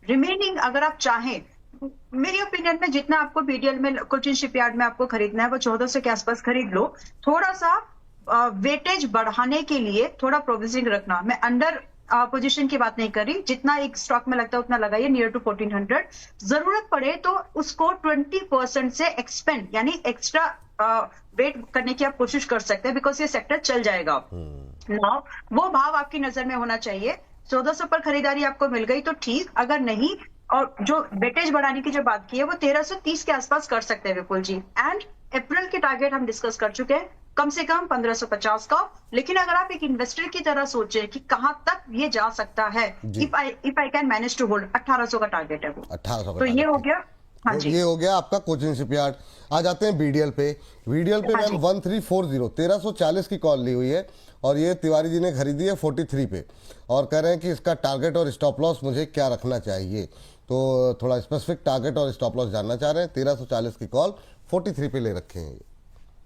रिमेनिंग अगर आप चाहें, मेरी ओपिनियन में जितना आपको बीडीएल में कोचिन शिपयार्ड में आपको खरीदना है वो 1400 के आसपास खरीद लो। थोड़ा सा वेटेज बढ़ाने के लिए थोड़ा प्रोविजनिंग रखना। मैं अंडर पोजीशन की बात नहीं कर रही, जितना एक स्टॉक में लगता है उतना लगाइए, नियर टू 1400। जरूरत पड़े तो उसको 20% से एक्सपेंड यानी एक्स्ट्रा वेट करने की आप कोशिश कर सकते हैं, बिकॉज ये सेक्टर चल जाएगा। नाउ वो भाव आपकी नजर में होना चाहिए। 1400 पर खरीदारी आपको मिल गई तो ठीक, अगर नहीं, और जो वेटेज बढ़ाने की जो बात की है वो 1330 के आसपास कर सकते हैं विपुल जी। एंड अप्रैल के टारगेट हम डिस्कस कर चुके हैं, कम से कम 1550 का। लेकिन अगर आप एक इन्वेस्टर की तरह सोचें कि कहां तक ये जा सकता है, if I can manage to hold, 1800 का टारगेट है वो। 1800 तो ये हो गया। हाँ जी, ये हो गया आपका कोचिन शिपयार्ड। आ जाते हैं बीडीएल पे। बीडीएल पे मैम 1340 1340 की कॉल ली हुई है और ये तिवारी जी ने खरीदी है 43 पे और कह रहे हैं कि इसका टारगेट और स्टॉप लॉस मुझे क्या रखना चाहिए। तो थोड़ा स्पेसिफिक टारगेट और स्टॉप लॉस जानना चाह रहे हैं। 1340 की कॉल 43 पे ले रखे हैं।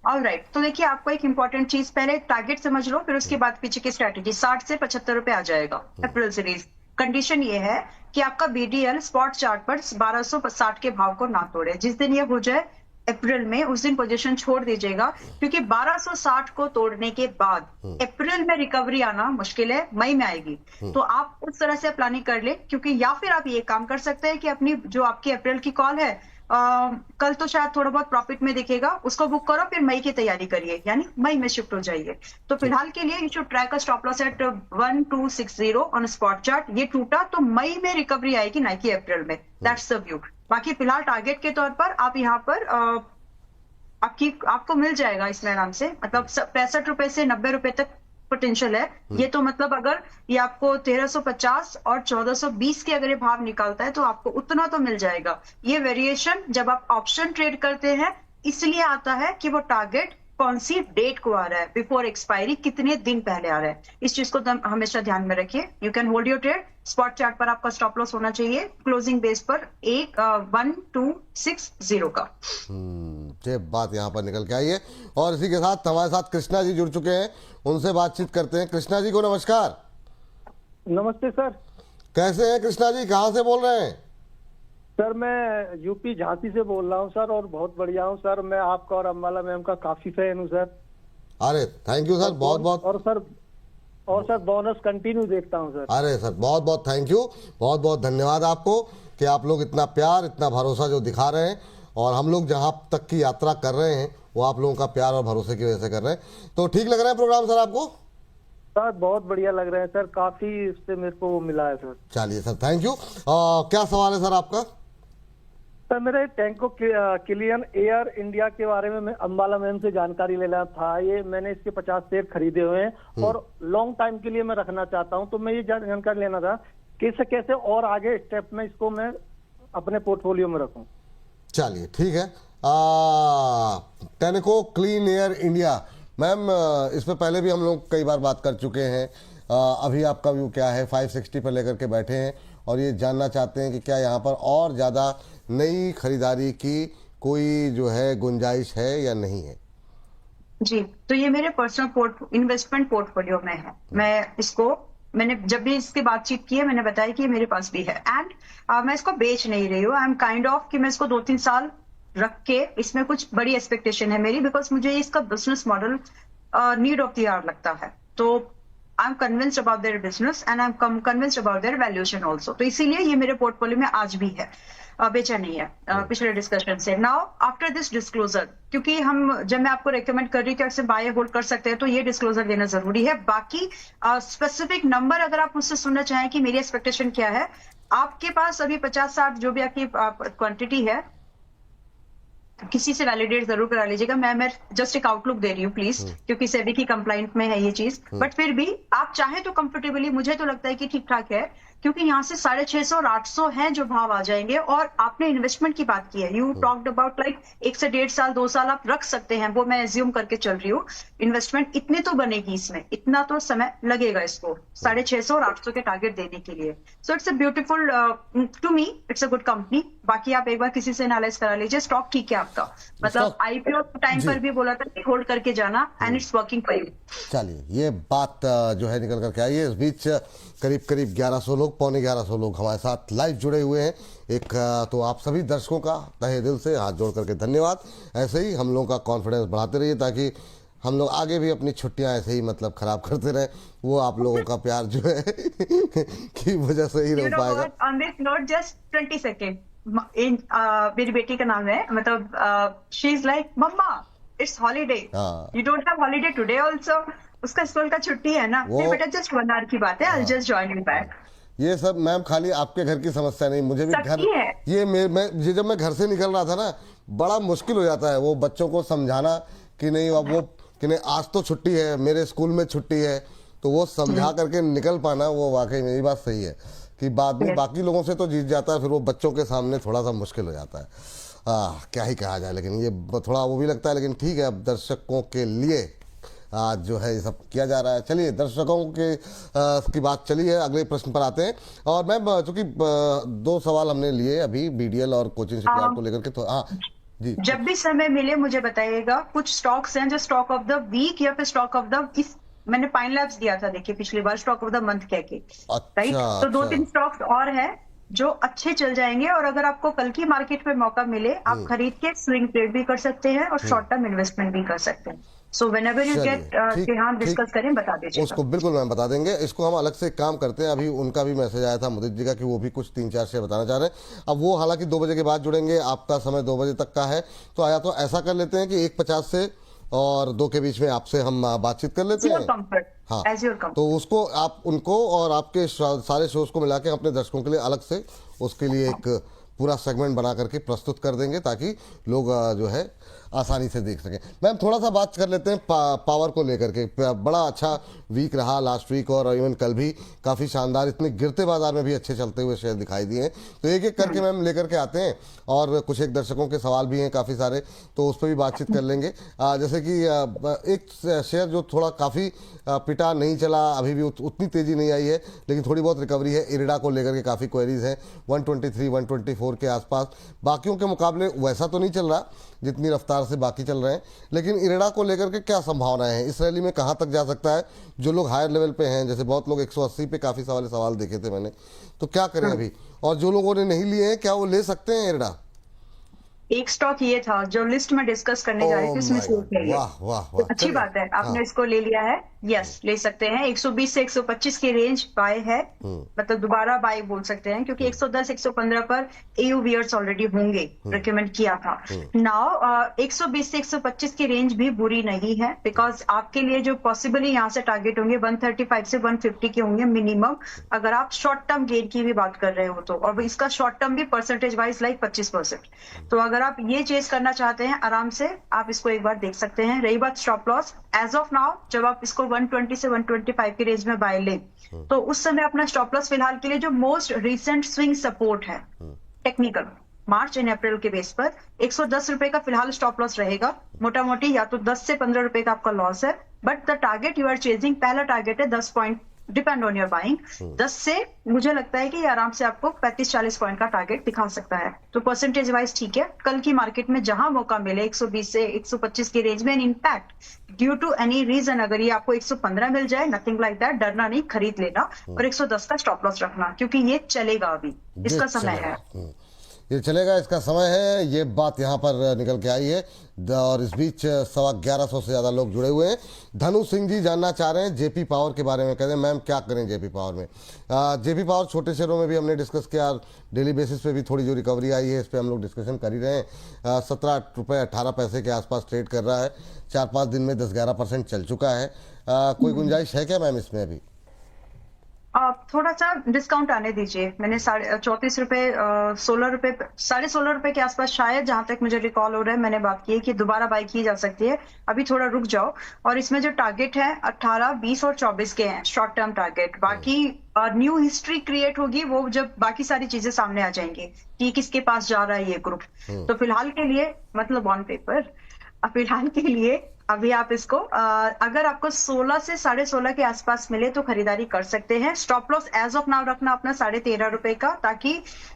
ऑलराइट, तो देखिए आपको एक इंपॉर्टेंट चीज, पहले टारगेट समझ लो, फिर उसके बाद पीछे की स्ट्रेटेजी। 60 से 75 रुपए आ जाएगा अप्रैल सीरीज। कंडीशन ये है कि आपका बीडीएल स्पॉट चार्ट पर 1260 के भाव को ना तोड़े। जिस दिन ये हो जाए अप्रैल में, उस दिन पोजीशन छोड़ दीजिएगा, क्योंकि 1260 को तोड़ने के बाद अप्रैल में रिकवरी आना मुश्किल है, मई में आएगी। तो आप उस तरह से प्लानिंग कर ले, क्योंकि या फिर आप ये काम कर सकते हैं कि अपनी जो आपकी अप्रैल की कॉल है, कल तो शायद थोड़ा बहुत प्रॉफिट में दिखेगा, उसको बुक करो, फिर मई की तैयारी करिए, यानी मई में शिफ्ट हो जाइए। तो फिलहाल के लिए you should track a stop loss at 1260 on spot chart. ये टूटा तो मई में रिकवरी आएगी, ना कि अप्रैल में। That's the view. बाकी फिलहाल टारगेट के तौर पर आप यहाँ पर आपको मिल जाएगा इसमें आराम से, मतलब 65 रुपए से 90 रुपए तक पोटेंशियल है। ये तो मतलब अगर ये आपको 1350 और 1420 के अगर ये भाव निकालता है तो आपको उतना तो मिल जाएगा। ये वेरिएशन जब आप ऑप्शन ट्रेड करते हैं इसलिए आता है कि वो टारगेट कौन सी डेट को आ रहा है, बिफोर एक्सपायरी कितने दिन पहले आ रहा है, इस चीज को हमेशा ध्यान में रखिए। You can hold your trade. Spot chart पर आपका स्टॉप लॉस होना चाहिए क्लोजिंग बेस पर 1260 का। ये बात यहाँ पर निकल के आई है। और इसी के साथ हमारे साथ कृष्णा जी जुड़ चुके हैं, उनसे बातचीत करते हैं। कृष्णा जी को नमस्कार। नमस्ते सर। कैसे हैं कृष्णा जी, कहाँ से बोल रहे हैं? सर मैं यूपी झांसी से बोल रहा हूँ सर, और बहुत बढ़िया हूँ सर। मैं आपका और अम्बाला मैम का काफी फैन हूँ सर। अरे थैंक यू सर, बहुत बहुत। और सर बोनस कंटिन्यू देखता हूँ सर। अरे सर बहुत बहुत थैंक यू, बहुत बहुत धन्यवाद आपको कि आप लोग इतना प्यार, इतना भरोसा जो दिखा रहे हैं, और हम लोग जहाँ तक की यात्रा कर रहे हैं वो आप लोगों का प्यार और भरोसे की वजह से कर रहे हैं। तो ठीक लग रहा है प्रोग्राम सर आपको? सर बहुत बढ़िया लग रहा है सर, काफी इससे मेरे को मिला है सर। चलिए सर, थैंक यू। क्या सवाल है सर आपका? सर मेरा टैंको किलियन एयर इंडिया के बारे में मैं अम्बाला मैम से जानकारी लेना था। ये मैंने इसके 50 शेयर खरीदे हुए हैं और लॉन्ग टाइम के लिए मैं रखना चाहता हूं, तो मैं ये जानकारी लेना था कि इससे कैसे और आगे स्टेप में इसको मैं अपने पोर्टफोलियो में रखूं। चलिए ठीक है। Tenneco clean air India, ma'am इस पर पहले भी हम लोग कई बार बात कर चुके हैं। अभी आपका व्यू क्या है? 560 पर लेकर के बैठे हैं और ये जानना चाहते हैं कि क्या यहाँ पर और ज़्यादा नई खरीदारी की कोई जो है गुंजाइश है या नहीं है? जी, तो ये मेरे पर्सनल इन्वेस्टमेंट पोर्टफोलियो में है। मैंने जब भी इसकी बातचीत की है मैंने बताया कि ये मेरे पास भी है, एंड मैं इसको बेच नहीं रही हूँ। आई एम काइंड ऑफ कि मैं इसको 2-3 साल रख के, इसमें कुछ बड़ी एक्सपेक्टेशन है मेरी, बिकॉज मुझे इसका business model need of the hour लगता है। तो I am convinced about their business and I am convinced about their valuation also. तो इसीलिए ये मेरे पोर्टफोलियो में आज भी है, बेचा नहीं है पिछले डिस्कशन से। नाउ आफ्टर दिस डिस्क्लोजर, क्योंकि जब मैं आपको रेकमेंड कर रही हूँ कि बाय होल्ड कर सकते हैं, तो ये डिस्क्लोजर देना जरूरी है। बाकी स्पेसिफिक नंबर अगर आप मुझसे सुनना चाहें कि मेरी एक्सपेक्टेशन क्या है, आपके पास अभी 50-60 जो भी आपकी क्वांटिटी है, किसी से वैलिडेट जरूर करा लीजिएगा। मैं जस्ट एक आउटलुक दे रही हूँ प्लीज, क्योंकि सेबी की कंप्लाइंट में है ये चीज। बट फिर भी आप चाहे तो कंफर्टेबली, मुझे तो लगता है कि ठीक ठाक है, क्योंकि यहाँ से 650 और 800 है जो भाव आ जाएंगे। और आपने इन्वेस्टमेंट की बात की है, यू टॉक्ड अबाउट लाइक 1 से 1.5 साल 2 साल आप रख सकते हैं, वो मैं एज्यूम करके चल रही हूँ। इन्वेस्टमेंट इतनी तो बनेगी इसमें, इतना तो समय लगेगा इसको 650 और 800 के टारगेट देने के लिए। So it's a beautiful, to me it's a good company. बाकी आप एक बार किसी से एनालाइज करा लीजिए। स्टॉक ठीक है आपका, मतलब आईपीओ टाइम पर भी बोला था कि होल्ड करके जाना, and it's working for you. चलिए ये बात जो है निकल करके आई है। इस बीच करीब 1100 लोग, पौने 1100 लोग हमारे साथ लाइव जुड़े हुए हैं। एक तो आप सभी दर्शकों का तहे दिल से हाथ जोड़ करके धन्यवाद। ऐसे ही हम लोगों का कॉन्फिडेंस बढ़ाते रहिए, ताकि हम लोग आगे भी अपनी छुट्टियां ऐसे ही मतलब खराब करते रहे। वो आप लोगों का प्यार जो है की वजह से ही रह पाएगा। On this note just 20 second, मेरी बेटी का नाम है, मतलब she is like mamma it's holiday, you don't have holiday today also. उसका स्कूल का छुट्टी है ना, नहीं बेटा जस्ट 1 आवर की बात है, I will just join you back. ये सब मैम खाली आपके घर की समस्या नहीं, मुझे भी घर, ये जब मैं घर से निकल रहा था ना, बड़ा मुश्किल हो जाता है वो बच्चों को समझाना कि नहीं अब वो कि नहीं आज तो छुट्टी है, मेरे स्कूल में छुट्टी है, तो वो समझा करके निकल पाना, वो वाकई मेरी बात सही है कि बाद में बाकी लोगों से तो जीत जाता है, फिर वो बच्चों के सामने थोड़ा सा मुश्किल हो जाता है। क्या ही कहा जाए, लेकिन ये थोड़ा वो भी लगता है, लेकिन ठीक है, अब दर्शकों के लिए आज जो है ये सब किया जा रहा है। चलिए दर्शकों के की बात चली है, अगले प्रश्न पर आते हैं। और मैम चूंकि 2 सवाल हमने लिए अभी बीडीएल और कोचिंग शिपयार्ड को लेकर के, तो हाँ जी, जब भी समय मिले मुझे बताइएगा। कुछ स्टॉक्स हैं जो स्टॉक ऑफ द वीक या फिर स्टॉक ऑफ द इस मैंने पाइन लैब्स दिया था, देखिए पिछली बार स्टॉक ऑफ द मंथ कह के, राइट। अच्छा तो दो अच्छा। तीन स्टॉक्स और है जो अच्छे चल जाएंगे, और अगर आपको कल की मार्केट में मौका मिले आप खरीद के स्विंग ट्रेड भी कर सकते हैं और शॉर्ट टर्म इन्वेस्टमेंट भी कर सकते हैं। सो व्हेनेवर यू चलिए, गेट ठीक हाँ ठीक, डिस्कस करें, बता दीजिएगा। उसको बिल्कुल मैम बता देंगे। इसको हम अलग से एक काम करते हैं, अभी उनका भी मैसेज आया था मुदित जी का कि वो भी कुछ 3-4 शेयर बताना चाह रहे हैं। अब वो हालांकि 2 बजे के बाद जुड़ेंगे, आपका समय 2 बजे तक का है, तो आया तो ऐसा कर लेते हैं कि 1:50 से और 2 के बीच में आपसे हम बातचीत कर लेते हैं। कंफर्ट, हाँ, एज योर कंफर्ट। तो उसको आप उनको और आपके सारे शोज को मिला के अपने दर्शकों के लिए अलग से उसके लिए एक पूरा सेगमेंट बना करके प्रस्तुत कर देंगे ताकि लोग जो है आसानी से देख सकें। मैम थोड़ा सा बात कर लेते हैं पावर को लेकर के। बड़ा अच्छा वीक रहा लास्ट वीक, और इवन कल भी काफ़ी शानदार, इतने गिरते बाजार में भी अच्छे चलते हुए शेयर दिखाई दिए हैं। तो एक एक करके मैम लेकर के आते हैं, और कुछ एक दर्शकों के सवाल भी हैं काफ़ी सारे, तो उस पर भी बातचीत कर लेंगे। जैसे कि एक शेयर जो थोड़ा काफ़ी पिटा नहीं चला, अभी भी उतनी तेज़ी नहीं आई है, लेकिन थोड़ी बहुत रिकवरी है। इरिडा को लेकर के काफ़ी क्वेरीज हैं, 123 124 के आसपास। बाकियों के मुकाबले वैसा तो नहीं चल रहा जितनी रफ्तार से बाकी चल रहे हैं, लेकिन इरिडा को लेकर के क्या संभावनाएं हैं, इस रैली में कहां तक जा सकता है? जो लोग हायर लेवल पे हैं, जैसे बहुत लोग 180 पे काफ़ी सवाल देखे थे मैंने, तो क्या करें अभी? और जो लोगों ने नहीं लिए हैं क्या वो ले सकते हैं इरिडा? एक स्टॉक ये था जो लिस्ट में डिस्कस करने जा रही थी, इसमें से एक है ये। वाह वाह वाह, अच्छी बात है, आपने इसको ले लिया है। यस, ले सकते हैं। 120 से 125 की रेंज बाय है, मतलब दोबारा बाय बोल सकते हैं, क्योंकि 110 115 पर एयू वियर्स ऑलरेडी होंगे, रिकमेंड किया था। नाउ 120 से 125 की रेंज भी बुरी नहीं है, बिकॉज आपके लिए जो पॉसिबली यहाँ से टारगेट होंगे 135 से 150 के होंगे मिनिमम, अगर आप शॉर्ट टर्म गेन की भी बात कर रहे हो तो। और इसका शॉर्ट टर्म भी परसेंटेज वाइज लाइक 25%। तो अगर आप ये चेज करना चाहते हैं आराम से, आप इसको एक बार देख सकते हैं। रही बात stop loss, as of now जब आप इसको 120 से 125 की रेंज में बाय लें, तो उस समय अपना स्टॉप लॉस फिलहाल के लिए जो मोस्ट रिसेंट स्विंग सपोर्ट है टेक्निकल मार्च एंड अप्रैल के बेस पर 110 रुपए का फिलहाल स्टॉप लॉस रहेगा। मोटा मोटी या तो 10 से 15 रुपए का आपका लॉस है, but the target you are chasing, पहला टारगेट है 10 point, depend on your buying. 10 से मुझे लगता है कि ये आराम से आपको 35-40 पॉइंट का टारगेट दिखा सकता है। तो परसेंटेज वाइज ठीक है। कल की मार्केट में जहां मौका मिले 120 से 125 की रेंज में, in fact due to any reason अगर ये आपको 115 मिल जाए, नथिंग लाइक दैट, डरना नहीं, खरीद लेना और 110 का स्टॉप लॉस रखना, क्योंकि ये चलेगा, अभी इसका समय है। ये चलेगा, इसका समय है, ये बात यहाँ पर निकल के आई है। और इस बीच 1150 से ज़्यादा लोग जुड़े हुए हैं। धनु सिंह जी जानना चाह रहे हैं जेपी पावर के बारे में, कहते हैं मैम क्या करें जेपी पावर में? जेपी पावर छोटे शेयरों में भी हमने डिस्कस किया, डेली बेसिस पे भी थोड़ी जो रिकवरी आई है इस पर हम लोग डिस्कशन कर ही रहे हैं। 17 रुपये 18 पैसे के आसपास ट्रेड कर रहा है, 4-5 दिन में 10-11% चल चुका है। कोई गुंजाइश है क्या मैम इसमें अभी? थोड़ा सा डिस्काउंट आने दीजिए। मैंने 34 रुपए 16 रुपए 16.5 रुपए के आसपास शायद, जहां तक मुझे रिकॉल हो रहा है, मैंने बात की है कि दोबारा बाई की जा सकती है। अभी थोड़ा रुक जाओ। और इसमें जो टारगेट है 18, 20 और 24 के हैं शॉर्ट टर्म टारगेट। बाकी न्यू हिस्ट्री क्रिएट होगी वो जब बाकी सारी चीजें सामने आ जाएंगी कि किसके पास जा रहा है ये ग्रुप। तो फिलहाल के लिए, मतलब ऑन पेपर, फिलहाल के लिए अभी आप इसको अगर आपको 16 से 16.5 के आसपास मिले तो खरीदारी कर सकते हैं। Stop loss as of now रखना अपना 13.5 रुपए का, ताकि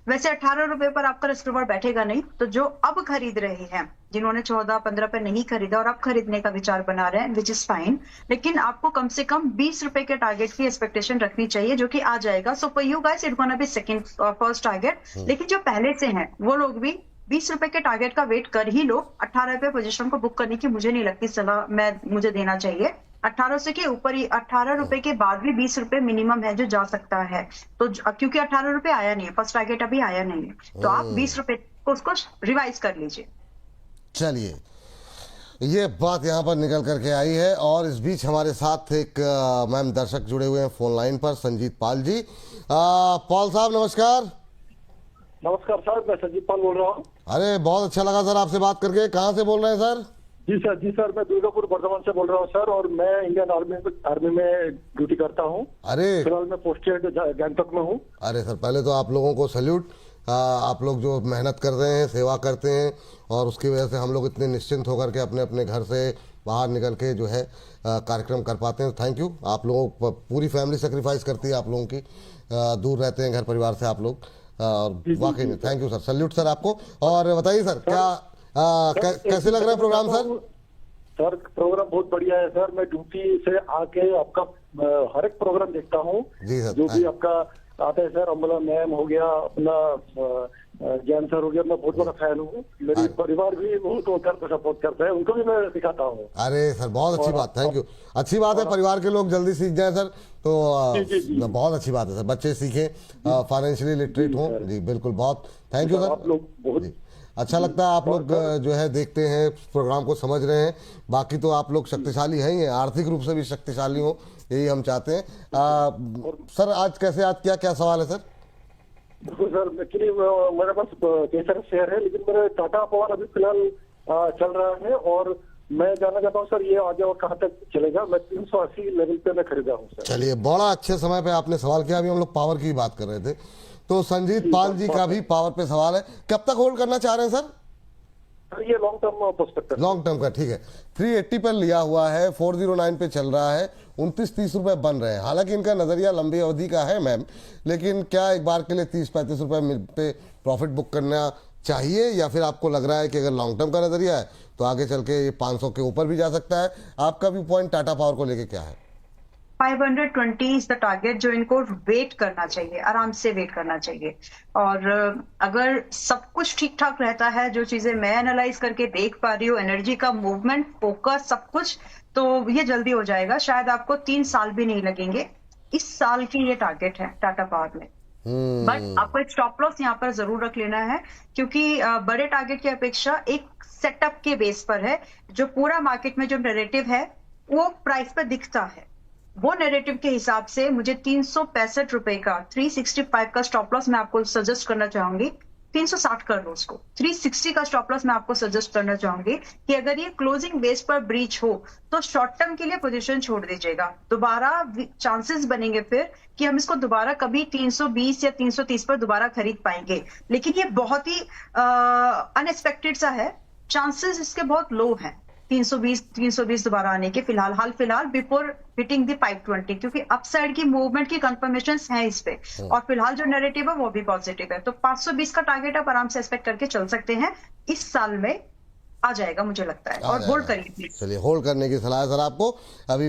वैसे 18 रुपए पर आपका रिस्क रिवॉर्ड बैठेगा नहीं। तो जो अब खरीद रहे हैं, जिन्होंने 14-15 पे नहीं खरीदा और अब खरीदने का विचार बना रहे हैं, विच इज फाइन, लेकिन आपको कम से कम 20 रुपए के टारगेट की एक्सपेक्टेशन रखनी चाहिए, जो कि आ जाएगा। So for you guys it gonna be second first target. लेकिन जो पहले से हैं वो लोग भी 20 रुपए के टारगेट का वेट कर ही लो। 18 रुपए पोजीशन को बुक करने की मुझे नहीं लगती सलाह मुझे देना चाहिए। 18 से के ऊपर ही, 18 रुपए के बाद भी 20 रुपए मिनिमम है जो जा सकता है। तो क्योंकि 18 रुपए आया नहीं है, फर्स्ट टारगेट अभी आया नहीं है, तो आप 20 रुपए को उसको रिवाइज कर लीजिए। चलिए, ये बात यहाँ पर निकल करके आई है। और इस बीच हमारे साथ एक मैम दर्शक जुड़े हुए हैं फोन लाइन पर, संजीत पाल जी। पाल साहब नमस्कार। नमस्कार सर, मैं संजीत पाल बोल रहा हूँ। अरे बहुत अच्छा लगा सर आपसे बात करके। कहाँ से बोल रहे हैं सर? जी सर, मैं दुर्गापुर बर्धमान से बोल रहा हूँ सर, और मैं इंडियन आर्मी में ड्यूटी करता हूँ। अरे फिलहाल मैं पोस्टेड गैंगटॉक में हूँ। अरे सर, पहले तो आप लोगों को सैल्यूट। आप लोग जो मेहनत कर रहे हैं, सेवा करते हैं, और उसकी वजह से हम लोग इतने निश्चिंत होकर के अपने अपने घर से बाहर निकल के जो है कार्यक्रम कर पाते हैं। Thank you. आप लोगों, पूरी फैमिली सेक्रीफाइस करती है आप लोगों की, दूर रहते हैं घर परिवार से आप लोग, और वाकई में thank you sir, salute sir आपको। और बताइए सर, क्या कैसे लग रहा है प्रोग्राम सर? सर प्रोग्राम बहुत बढ़िया है सर। मैं ड्यूटी से आके आपका हर एक प्रोग्राम देखता हूँ, जी सर। जो भी आपका आता है सर। अम्बला मैम हो गया, अपना जैन सर हो गया, मैं बहुत बड़ा फैन हूँ। मेरे परिवार भी उनको सपोर्ट करता है, उनको भी मैं सिखाता हूँ। अरे सर बहुत अच्छी बात, थैंक यू। अच्छी बात है परिवार के लोग जल्दी सीख जाए सर, तो बहुत अच्छी बात है सर, बच्चे सीखें, फाइनेंशियली लिटरेट हों। जी बिल्कुल, बहुत थैंक यू सर। आप लोग बहुत अच्छा लगता है आप लोग जो है देखते हैं, प्रोग्राम को समझ रहे हैं। बाकी तो आप लोग शक्तिशाली हैं ही हैं, आर्थिक रूप से भी शक्तिशाली हो, यही हम चाहते हैं। सर आज कैसे याद किया, क्या सवाल है सर? बिल्कुल सर, एक्चुअली मेरे पास कई सारे शेयर है, लेकिन मेरे टाटा पावर अभी फिलहाल चल रहा है, और मैं जानना चाहता हूँ सर ये आगे और कहाँ तक चलेगा। मैं 380 लेवल पे मैं खरीदा हूँ सर। चलिए, बड़ा अच्छे समय पे आपने सवाल किया। अभी हम लोग पावर की बात कर रहे थे, तो संजीत पाल जी का भी पावर पे सवाल है। कब तक होल्ड करना चाह रहे हैं सर? ये long term prospect, long term का, ठीक है। 380 पर लिया हुआ है, 409 पे चल रहा है, 29-30 रुपए बन रहे हैं। हालांकि इनका नजरिया लंबी अवधि का है मैम, लेकिन क्या एक बार के लिए 30-35 रुपए पे प्रॉफिट बुक करना चाहिए, या फिर आपको लग रहा है कि अगर लॉन्ग टर्म का नजरिया है तो आगे चल के ये 500 के ऊपर भी जा सकता है? आपका व्यू पॉइंट टाटा पावर को लेके क्या है? 520 इज द टारगेट जो इनको वेट करना चाहिए, आराम से वेट करना चाहिए। और अगर सब कुछ ठीक ठाक रहता है, जो चीजें मैं एनालाइज करके देख पा रही हूँ, एनर्जी का मूवमेंट, फोकस, सब कुछ, तो ये जल्दी हो जाएगा। शायद आपको 3 साल भी नहीं लगेंगे। इस साल की ये टारगेट है टाटा पावर में। बट आपको एक स्टॉप लॉस यहाँ पर जरूर रख लेना है, क्योंकि बड़े टारगेट की अपेक्षा एक सेटअप के बेस पर है। जो पूरा मार्केट में जो नैरेटिव है वो प्राइस पर दिखता है, वो नैरेटिव के हिसाब से मुझे 365 रुपए का 365 का स्टॉप लॉस मैं आपको सजेस्ट करना चाहूंगी। 360 कर लो उसको, 360 का स्टॉप लॉस मैं आपको सजेस्ट करना चाहूंगी कि अगर ये क्लोजिंग बेस पर ब्रीच हो तो शॉर्ट टर्म के लिए पोजीशन छोड़ दीजिएगा। दोबारा चांसेस बनेंगे फिर कि हम इसको दोबारा कभी 320 या 330 पर दोबारा खरीद पाएंगे, लेकिन ये बहुत ही अनएक्सपेक्टेड सा है। चांसेस इसके बहुत लो हैं 320 दोबारा आने के फिलहाल बिफोर हिटिंग द 520, क्योंकि अपसाइड की मूवमेंट की कंफर्मेशंस हैं इस पे, और फिलहाल जो नैरेटिव है वो भी पॉजिटिव है। तो 520 का टारगेट आप आराम से एक्सपेक्ट करके चल सकते हैं, इस साल में आ जाएगा मुझे लगता है। और होल्ड करिए प्लीज। चलिए, होल्ड करने की सलाह है सर आपको अभी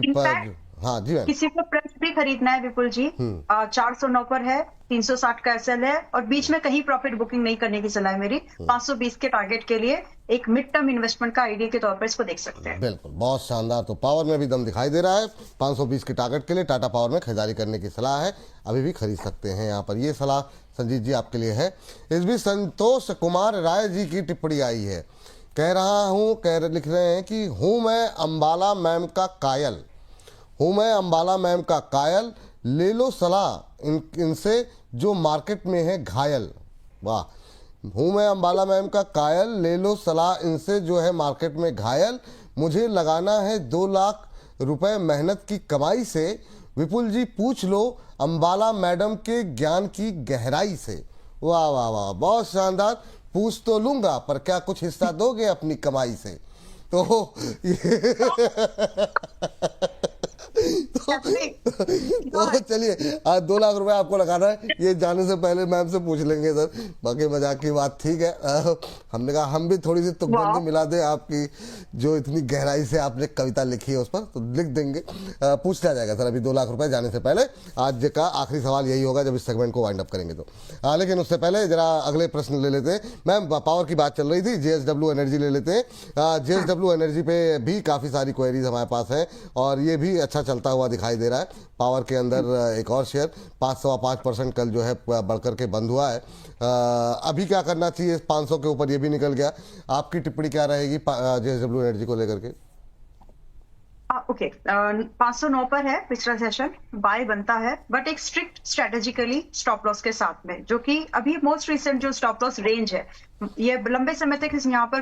हाँ जी मैम। किसी को प्रेस भी खरीदना है विपुल जी, 409 पर है, 360 का एसएल है, और बीच में कहीं प्रॉफिट बुकिंग नहीं करने की सलाह है मेरी। 520 के टारगेट के लिए एक मिड टर्म इन्वेस्टमेंट का आइडिया के तौर पर इसको देख सकते हैं। बिल्कुल, बहुत शानदार। तो पावर में भी दम दिखाई दे रहा है। 520 के टारगेट के लिए टाटा पावर में खरीदारी करने की सलाह है, अभी भी खरीद सकते हैं यहाँ पर। ये सलाह संजीत जी आपके लिए है। इस बीच संतोष कुमार राय जी की टिप्पणी आई है, कह रहा हूँ, लिख रहे हैं कि हूँ मैं अम्बाला मैम का कायल, हूँ मैं अम्बाला मैम का कायल, ले लो सलाह इनसे जो मार्केट में है घायल। वाह, हूँ मैं अम्बाला मैम का कायल, ले लो सलाह इनसे जो है मार्केट में घायल। मुझे लगाना है 2 लाख रुपए मेहनत की कमाई से, विपुल जी पूछ लो अम्बाला मैडम के ज्ञान की गहराई से। वाह वाह वाह, बहुत शानदार। पूछ तो लूंगा पर क्या कुछ हिस्सा दोगे अपनी कमाई से? तो तो चलिए, आज 2 लाख रुपए आपको लगाना है, ये जाने से पहले मैम से पूछ लेंगे सर। बाकी मजाक की बात ठीक है। हमने कहा हम भी थोड़ी सी तुकबंदी मिला दें आपकी, जो इतनी गहराई से आपने कविता लिखी है उस पर, तो लिख देंगे, पूछ लिया जाएगा सर अभी 2 लाख रुपए जाने से पहले। आज का आखिरी सवाल यही होगा जब इस सेगमेंट को वाइंड अप करेंगे तो। लेकिन उससे पहले जरा अगले प्रश्न ले लेते हैं। मैम, पावर की बात चल रही थी, JSW एनर्जी ले लेते हैं। JSW एनर्जी पे भी काफ़ी सारी क्वेरीज हमारे पास है, और ये भी अच्छा चलता हुआ दिखाई दे रहा है। पावर के अंदर एक और शेयर 5.5% कल जो है बढ़कर के बंद हुआ है। अभी क्या करना चाहिए? 500 के ऊपर ये भी निकल गया। आपकी टिप्पणी क्या रहेगी JSW एनर्जी को लेकर के? ओके, 509 पर है पिछला सेशन, बाय बनता है, बट एक स्ट्रिक्ट स्ट्रेटेजिकली स्टॉप लॉस के साथ में, जो कि अभी मोस्ट रिसेंट जो स्टॉप लॉस रेंज है, ये लंबे समय तक यहाँ पर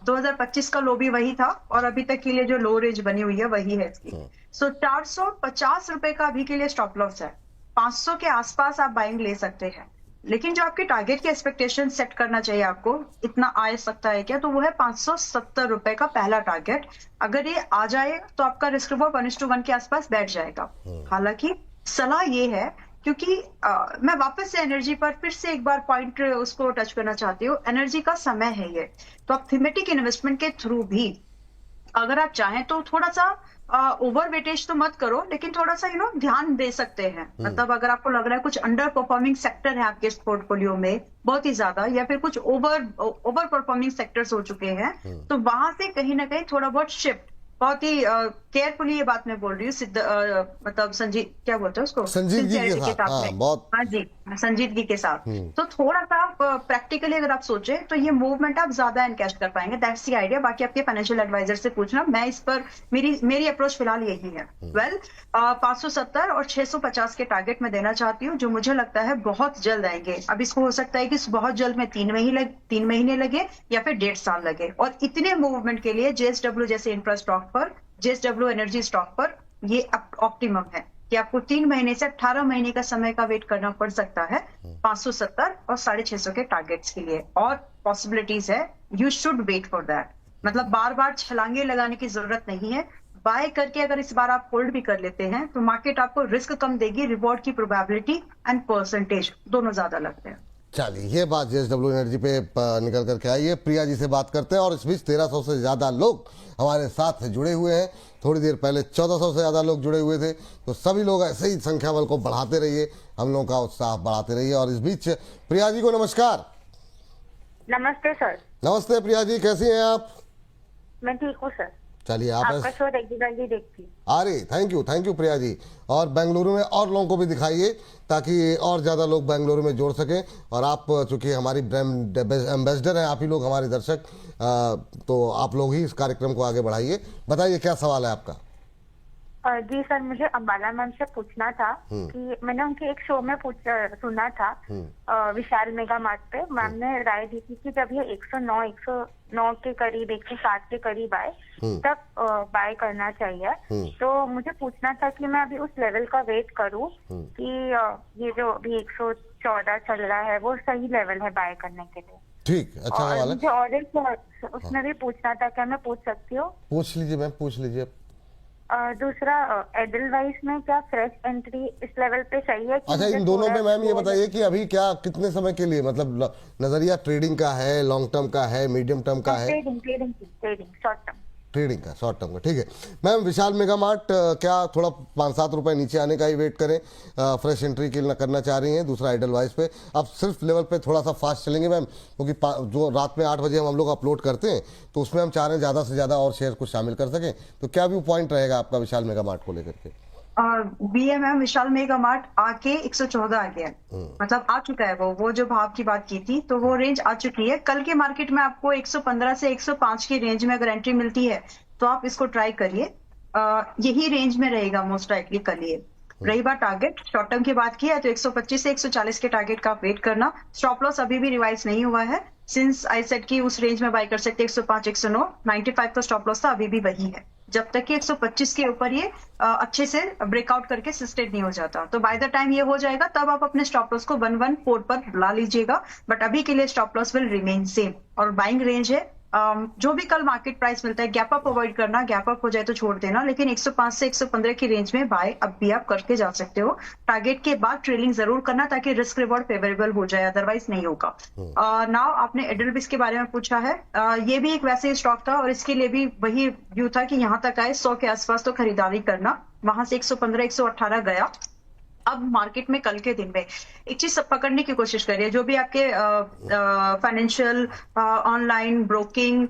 2025 का लो भी वही था, और अभी तक के लिए जो लो रेंज बनी हुई है वही है इसकी। सो 450 रुपए का अभी के लिए स्टॉप लॉस है। 500 के आसपास आप बाइंग ले सकते हैं, लेकिन जो आपके टारगेट की एक्सपेक्टेशन सेट करना चाहिए आपको, इतना आ सकता है क्या, तो वो है 570 रुपए का पहला टारगेट। अगर ये आ जाए तो आपका रिस्क रिवॉर्ड 1:1 के आसपास बैठ जाएगा। हालांकि सलाह ये है, क्योंकि मैं वापस से एनर्जी पर फिर से एक बार पॉइंट उसको टच करना चाहती हूँ। एनर्जी का समय है ये, तो आप थीमेटिक इन्वेस्टमेंट के थ्रू भी अगर आप चाहें तो थोड़ा सा ओवर वेटेज तो मत करो, लेकिन थोड़ा सा ध्यान दे सकते हैं। मतलब अगर आपको लग रहा है कुछ अंडर परफॉर्मिंग सेक्टर है आपके इस पोर्टफोलियो में बहुत ही ज्यादा, या फिर कुछ ओवर परफॉर्मिंग सेक्टर्स हो चुके हैं, तो वहां से कहीं ना कहीं थोड़ा बहुत शिफ्ट, बहुत ही केयरफुली ये बात मैं बोल रही हूँ, मतलब संजीव क्या बोलते हैं उसको, संजीदगी के Sincerity साथ, हाँ, में। बहुत। हाँ जी, संजीदगी के साथ। तो थोड़ा सा आप प्रैक्टिकली अगर आप सोचे तो ये मूवमेंट आप ज्यादा एनकैश कर पाएंगे। That's the idea. बाकी आपके फाइनेंशियल एडवाइजर से पूछना, मैं इस पर मेरी अप्रोच फिलहाल यही है। 570 और 650 के टारगेट में देना चाहती हूँ, जो मुझे लगता है बहुत जल्द आएंगे। अब इसको हो सकता है कि बहुत जल्द में 3 महीने लगे या फिर 1.5 साल लगे। और इतने मूवमेंट के लिए JSW जैसे इंफ्रा स्टॉक पर, JSW एनर्जी स्टॉक पर ये ऑप्टिमम है कि आपको 3 महीने से 18 महीने का समय का वेट करना पड़ सकता है 570 और 650 के टारगेट्स के लिए। और पॉसिबिलिटीज है, you should wait for that. मतलब बार बार छलांगे लगाने की जरूरत नहीं है। बाय करके अगर इस बार आप होल्ड भी कर लेते हैं तो मार्केट आपको रिस्क कम देगी, रिवॉर्ड की प्रोबेबिलिटी एंड परसेंटेज दोनों ज्यादा लगते हैं। चलिए, ये बात JSW एनर्जी पे निकल करके आई है। प्रिया जी से बात करते हैं। और इस बीच 1300 से ज़्यादा लोग हमारे साथ जुड़े हुए हैं। थोड़ी देर पहले 1400 से ज़्यादा लोग जुड़े हुए थे। तो सभी लोग ऐसे ही संख्या बल को बढ़ाते रहिए, हम लोगों का उत्साह बढ़ाते रहिए। और इस बीच प्रिया जी को नमस्कार। नमस्ते सर। नमस्ते प्रिया जी, कैसी हैं आप? मैं ठीक हूँ सर। चलिए, आप आपका शो रेगुलरली देखती हूँ। अरे थैंक यू प्रिया जी। और बेंगलुरु में और लोगों को भी दिखाइए ताकि और ज़्यादा लोग बेंगलुरु में जोड़ सकें। और आप चूंकि हमारी ब्रांड एम्बेसडर हैं, आप ही लोग हमारे दर्शक, तो आप लोग ही इस कार्यक्रम को आगे बढ़ाइए। बताइए क्या सवाल है आपका? जी सर, मुझे अंबाला मैम से पूछना था कि मैंने उनके एक शो में सुना था विशाल मेगा मार्ट पे। मैम ने राय दी थी कि जब ये 109 के करीब, 160 के करीब आए तब बाय करना चाहिए। तो मुझे पूछना था कि मैं अभी उस लेवल का वेट करूं कि ये जो अभी 114 चल रहा है वो सही लेवल है बाय करने के लिए। ठीक, अच्छा सवाल है। मुझे और एक उसमें भी पूछना था, क्या मैं पूछ सकती हूँ? पूछ लीजिए मैम, पूछ लीजिए। दूसरा, एडलवाइस में क्या फ्रेश एंट्री इस लेवल पे सही है? अच्छा, इन दोनों में मैम ये बताइए कि अभी क्या कितने समय के लिए, मतलब नजरिया ट्रेडिंग का है, लॉन्ग टर्म का है, मीडियम टर्म का है? Trading short term. ट्रेडिंग का, शॉर्ट टर्म का, ठीक है। मैम विशाल मेगा मार्ट क्या थोड़ा 5-7 रुपए नीचे आने का ही वेट करें? फ्रेश एंट्री के लिए करना चाह रही हैं? दूसरा एडलवाइस पे आप सिर्फ लेवल पे थोड़ा सा फास्ट चलेंगे मैम, क्योंकि जो रात में 8 बजे हम लोग अपलोड करते हैं तो उसमें हम चाह रहे हैं ज़्यादा से ज़्यादा और शेयर को शामिल कर सकें। तो क्या व्यू पॉइंट रहेगा आपका विशाल मेगा मार्ट को लेकर के? BMM विशाल मेगा मार्ट आके 114 आ गया, मतलब आ चुका है। वो जो भाव की बात की थी तो वो रेंज आ चुकी है। कल के मार्केट में आपको 115 से 105 की रेंज में अगर एंट्री मिलती है तो आप इसको ट्राई करिए। यही रेंज में रहेगा मोस्ट लाइकली कल ये। रही बात टारगेट, शॉर्ट टर्म की बात की है तो 125 से 140 के टारगेट का आप वेट करना। स्टॉप लॉस अभी भी रिवाइज नहीं हुआ है, सिंस आई सेड की उस रेंज में बाय कर सकते 105 109। 95 का स्टॉप लॉस था, अभी भी वही है जब तक कि 125 के ऊपर ये अच्छे से ब्रेकआउट करके सस्टेन नहीं हो जाता। तो बाय द टाइम ये हो जाएगा तब आप अपने स्टॉप लॉस को 114 पर ला लीजिएगा। बट अभी के लिए stop loss will remain same. और बाइंग रेंज है, जो भी कल मार्केट प्राइस मिलता है गैप अप अवॉइड करना, गैप अप हो जाए तो छोड़ देना। लेकिन 105 से 115 की रेंज में बाय अब भी आप करके जा सकते हो। टारगेट के बाद ट्रेलिंग जरूर करना ताकि रिस्क रिवॉर्ड फेवरेबल हो जाए, अदरवाइज नहीं होगा। नाउ आपने एडलविस के बारे में पूछा है। ये भी एक वैसे ही स्टॉक था और इसके लिए भी वही व्यू था कि यहाँ तक आए 100 के आसपास तो खरीदारी करना। वहां से 115 118 गया। अब मार्केट में कल के दिन में एक चीज सब पकड़ने की कोशिश करिए, जो भी आपके फाइनेंशियल, ऑनलाइन ब्रोकिंग,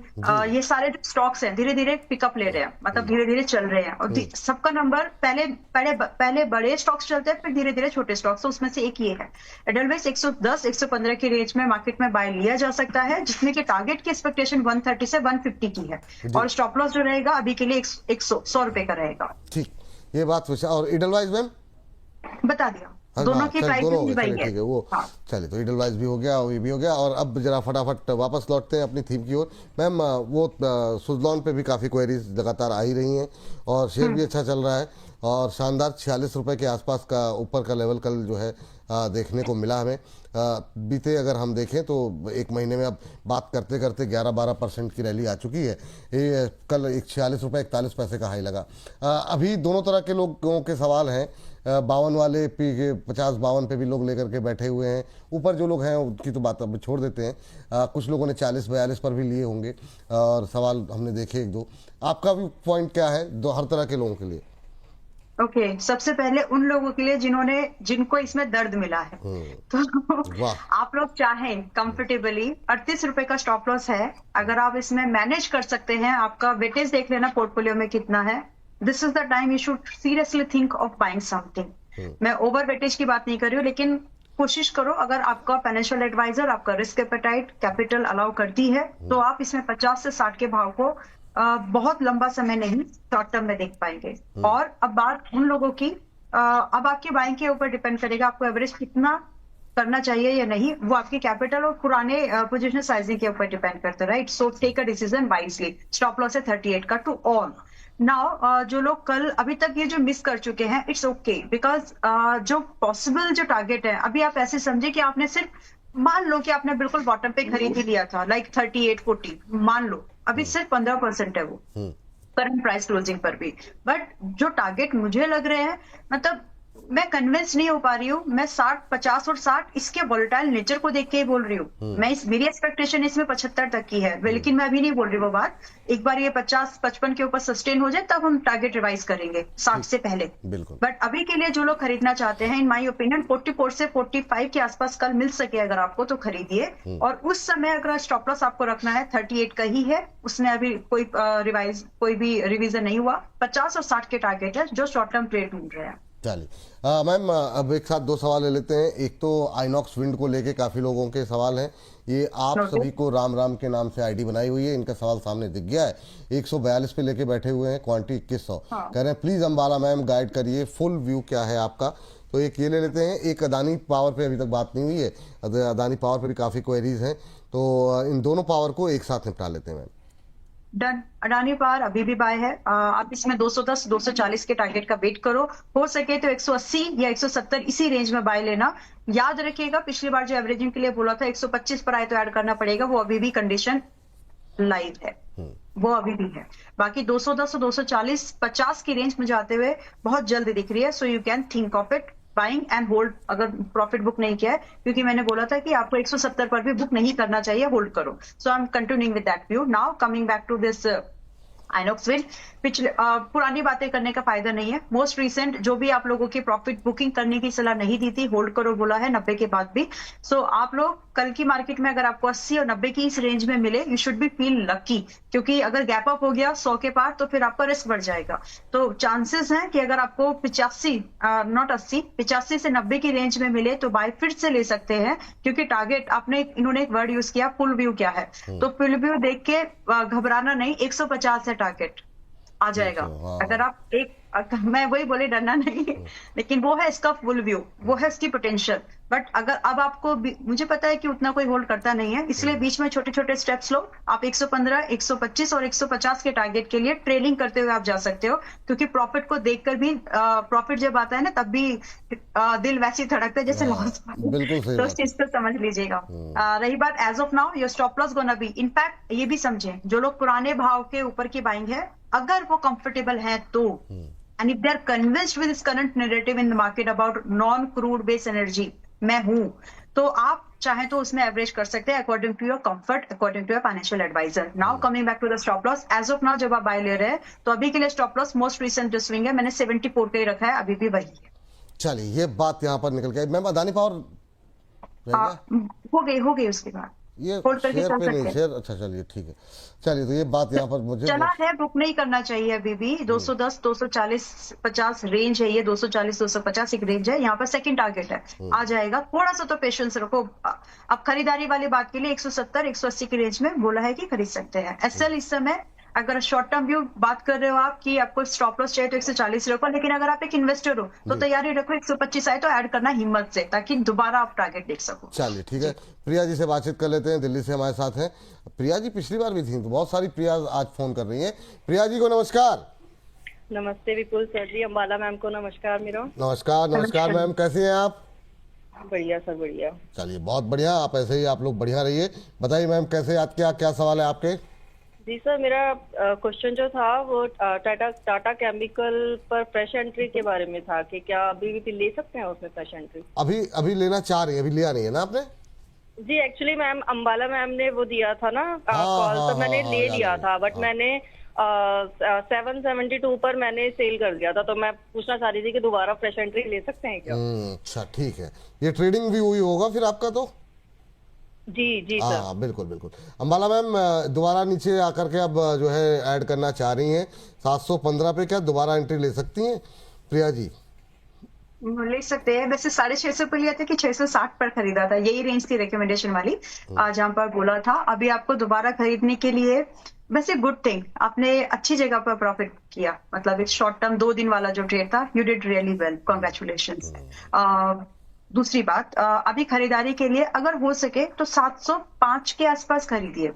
ये सारे जो स्टॉक्स हैं धीरे धीरे पिकअप ले रहे हैं, मतलब धीरे धीरे चल रहे हैं। और सबका नंबर पहले बड़े स्टॉक्स चलते हैं, फिर धीरे धीरे छोटे स्टॉक्स। तो उसमें से एक ये है एडलवाइस। 110 115 की रेंज में मार्केट में बाय लिया जा सकता है, जिसमें कि टारगेट की एक्सपेक्टेशन 130 से 150 की है। और स्टॉप लॉस जो रहेगा अभी के लिए 100 रुपए का रहेगा। ठीक, ये बात विशाल। और एडलवाइस मैम बता दिया, दोनों की प्राइस ठीक है वो। चलिए, तो एडलवाइस भी हो गया और ये भी हो गया। और अब जरा फटाफट वापस लौटते हैं अपनी थीम की ओर। मैम वो सुजलॉन पे भी काफ़ी क्वेरीज लगातार आ ही रही हैं और शेयर भी अच्छा चल रहा है और शानदार 46 रुपए के आसपास का ऊपर का लेवल कल जो है देखने को मिला हमें। बीते अगर हम देखें तो एक महीने में अब बात करते करते 11-12% की रैली आ चुकी है। ये कल 46 रुपये 41 पैसे का हाई लगा। अभी दोनों तरह के लोगों के सवाल हैं 52 वाले पी के 50-52 पे भी लोग लेकर के बैठे हुए हैं। ऊपर जो लोग हैं उनकी तो बात अब छोड़ देते हैं, कुछ लोगों ने 40-42 पर भी लिए होंगे और सवाल हमने देखे एक दो। आपका भी पॉइंट क्या है दो हर तरह के लोगों के लिए? ओके सबसे पहले उन लोगों के लिए जिनको इसमें दर्द मिला है, तो वाह। आप लोग चाहें कंफर्टेबली 38 रुपए का स्टॉप लॉस है, अगर आप इसमें मैनेज कर सकते हैं, आपका वेटेज देख लेना पोर्टफोलियो में कितना है, this is the time you should seriously think of buying something. मैं ओवर वेटेज की बात नहीं कर रही हूँ, लेकिन कोशिश करो, अगर आपका फाइनेंशियल एडवाइजर आपका रिस्क एपेटाइट कैपिटल अलाउ करती है तो आप इसमें 50 से 60 के भाव को बहुत लंबा समय नहीं, शॉर्ट टर्म में देख पाएंगे। और अब बात उन लोगों की, अब आपके बाइंग के ऊपर डिपेंड करेगा आपको एवरेज कितना करना चाहिए या नहीं, वो आपके कैपिटल और पुराने पोजीशन साइजिंग के ऊपर डिपेंड करता है, right. So take a decision wisely. Stop loss है 38 का टू ऑल। नाउ जो लोग कल अभी तक ये जो मिस कर चुके हैं, इट्स ओके, बिकॉज जो पॉसिबल जो टारगेट है, अभी आप ऐसे समझे कि आपने सिर्फ मान लो कि आपने बिल्कुल बॉटम पे खरीद ही लिया था, लाइक 38-40 मान लो, अभी सिर्फ 15% है वो करंट प्राइस क्लोजिंग पर भी। बट जो टारगेट मुझे लग रहे हैं, मतलब मैं कन्विंस नहीं हो पा रही हूँ, मैं 60, 50 और 60 इसके वोलेटाइल नेचर को देख के ही बोल रही हूँ। मेरी एक्सपेक्टेशन इसमें 75 तक की है, लेकिन मैं अभी नहीं बोल रही वो बात। एक बार ये 50-55 के ऊपर सस्टेन हो जाए तब हम टारगेट रिवाइज करेंगे 60 से पहले। बिल्कुल। बट अभी के लिए जो लोग खरीदना चाहते हैं, इन माई ओपिनियन 44 से 45 के आसपास कल मिल सके अगर आपको तो खरीदिए। और उस समय अगर स्टॉप लॉस आपको रखना है 38 का ही है, उसमें अभी कोई भी रिवीजन नहीं हुआ। 50 और 60 के टारगेट है जो शॉर्ट टर्म ट्रेड ढूंढ रहे हैं। चलिए मैम, अब एक साथ दो सवाल ले लेते हैं। एक तो आइनॉक्स विंड को लेके काफ़ी लोगों के सवाल हैं। ये आप सभी को राम राम के नाम से आईडी बनाई हुई है, इनका सवाल सामने दिख गया है। 142 पे लेके बैठे हुए हैं, क्वांटिटी 2100। कह रहे हैं प्लीज़ अंबाला मैम गाइड करिए, फुल व्यू क्या है आपका। तो एक ये ले लेते हैं। एक अदानी पावर पे अभी तक बात नहीं हुई है, अदानी पावर पे भी काफ़ी क्वेरीज हैं, तो इन दोनों पावर को एक साथ निपटा लेते हैं मैम। डन। अडानी पावर अभी भी बाय है। आप इसमें 210, 240 के टारगेट का वेट करो, हो सके तो 180 या 170 इसी रेंज में बाय लेना। याद रखिएगा पिछली बार जो एवरेजिंग के लिए बोला था 125 पर आए तो ऐड करना पड़ेगा, वो अभी भी कंडीशन लाइव है, वो अभी भी है। बाकी 210 240 50 की रेंज में जाते हुए बहुत जल्द दिख रही है। सो you can think of it buying and hold, अगर प्रॉफिट बुक नहीं किया है, क्योंकि मैंने बोला था कि आपको 170 पर भी बुक नहीं करना चाहिए, होल्ड करो। So I am continuing with that view. Now coming back to this Inox Wind, पिछले पुरानी बातें करने का फायदा नहीं है। मोस्ट रिसेंट जो भी आप लोगों की प्रॉफिट बुकिंग करने की सलाह नहीं दी थी, होल्ड करो बोला है 90 के बाद भी। सो आप लोग कल की मार्केट में अगर आपको 80 और 90 की इस रेंज में मिले, you should be feel lucky, क्योंकि अगर गैप अप हो गया 100 के पार तो फिर आपका रिस्क बढ़ जाएगा। तो चांसेस हैं कि अगर आपको 85 से 90 की रेंज में मिले तो बाय फिर से ले सकते हैं, क्योंकि टारगेट इन्होंने एक वर्ड यूज किया, फुल व्यू क्या है, तो फुल व्यू देख के घबराना नहीं। 150 है टारगेट, आ जाएगा। अगर आप मैं वही बोले डरना नहीं, लेकिन वो है इसका फुल व्यू, वो है इसकी पोटेंशियल। बट अगर अब आपको, मुझे पता है कि उतना कोई होल्ड करता नहीं है, इसलिए बीच में छोटे छोटे स्टेप्स लो। आप 115, 125 और 150 के टारगेट के लिए ट्रेलिंग करते हुए आप जा सकते हो, क्योंकि प्रॉफिट को देखकर भी प्रॉफिट जब आता है ना, तब भी दिल वैसे ही धड़कता है जैसे लॉस। तो उस चीज को समझ लीजिएगा। रही बात as of now, your stop loss gonna be, in fact ये भी समझे जो लोग पुराने भाव के ऊपर की बाइंग है, अगर वो कंफर्टेबल है तो, and if they are convinced with this current narrative in the market about non-crude based energy, मैं हूं, तो आप चाहे तो उसमें एवरेज कर सकते हैं according to your comfort, according to your financial adviser. Now coming back to the stop loss, as of now जब आप बाय ले रहे हैं तो अभी के लिए स्टॉप लॉस मोस्ट रिसेंट जो स्विंग है मैंने 74 पे ही रखा है, अभी भी वही है। चलिए ये बात यहाँ पर निकल गई। मैम अदानी पावर हो गई उसके बाद ये शेयर पे नहीं, शेयर अच्छा चलिए ठीक है। चलिए तो ये बात यहाँ पर मुझे चला है, बुक नहीं करना चाहिए अभी भी। 210, 240, 50 रेंज है ये, 240, 250 एक रेंज है, यहाँ पर सेकंड टारगेट है, आ जाएगा। थोड़ा सा तो पेशेंस रखो। अब खरीदारी वाली बात के लिए 170, 180 की रेंज में बोला है कि खरीद सकते हैं। एसएल इस समय अगर शॉर्ट टर्म व्यू बात कर रहे हो आप कि आपको स्टॉप लॉस चाहिए तो 140 रखो, लेकिन अगर आप एक इन्वेस्टर हो तो तैयारी रखो 125 आए तो ऐड करना हिम्मत से, ताकि दोबारा आप टारगेट देख सको। चलिए ठीक है, प्रिया जी से बातचीत कर लेते हैं, दिल्ली से हमारे साथ हैं। प्रिया जी पिछली बार भी थी, तो बहुत सारी प्रिया आज फोन कर रही हैं। प्रिया जी को नमस्कार। नमस्ते विपुल सर जी, अंबाला मैम को नमस्कार। मेरा नमस्कार मैम, कैसी हैं आप? बढ़िया सर, बढ़िया। चलिए बहुत बढ़िया, आप ऐसे ही आप लोग बढ़िया रहिए। बताइए मैम कैसे याद किया, क्या सवाल है आपके? जी सर, मेरा क्वेश्चन जो था वो टाटा केमिकल पर फ्रेश एंट्री के बारे में था कि क्या अभी भी ले सकते हैं उसमें फ्रेश एंट्री? अभी लेना चाह रही है, अभी लिया नहीं है ना आपने? जी एक्चुअली मैम, अंबाला मैम ने वो दिया था ना हाँ, कॉल, तो मैंने ले याद लिया है। था, बट मैंने 772 पर मैंने सेल कर दिया था, तो मैं पूछना चाह रही थी कि दोबारा फ्रेश एंट्री ले सकते हैं क्या? अच्छा ठीक है, ये ट्रेडिंग भी हुई होगा फिर आपका तो? जी जी सर। हाँ बिल्कुल बिल्कुल। अंबाला मैम दोबारा नीचे आकर के अब जो है ऐड करना चाह रही हैं 715 पे, क्या दोबारा एंट्री ले सकती हैं प्रिया जी? ले सकते हैं। वैसे 650 पे लिया था कि 660 पर खरीदा था, यही रेंज थी रिकमेंडेशन वाली जहां पर बोला था। अभी आपको दोबारा खरीदने के लिए वैसे गुड थिंग, आपने अच्छी जगह पर प्रॉफिट किया, मतलब एक शॉर्ट टर्म 2 दिन वाला जो ट्रेड था, you did really well, congratulations. दूसरी बात, अभी खरीदारी के लिए अगर हो सके तो 705 के आसपास खरीदिए।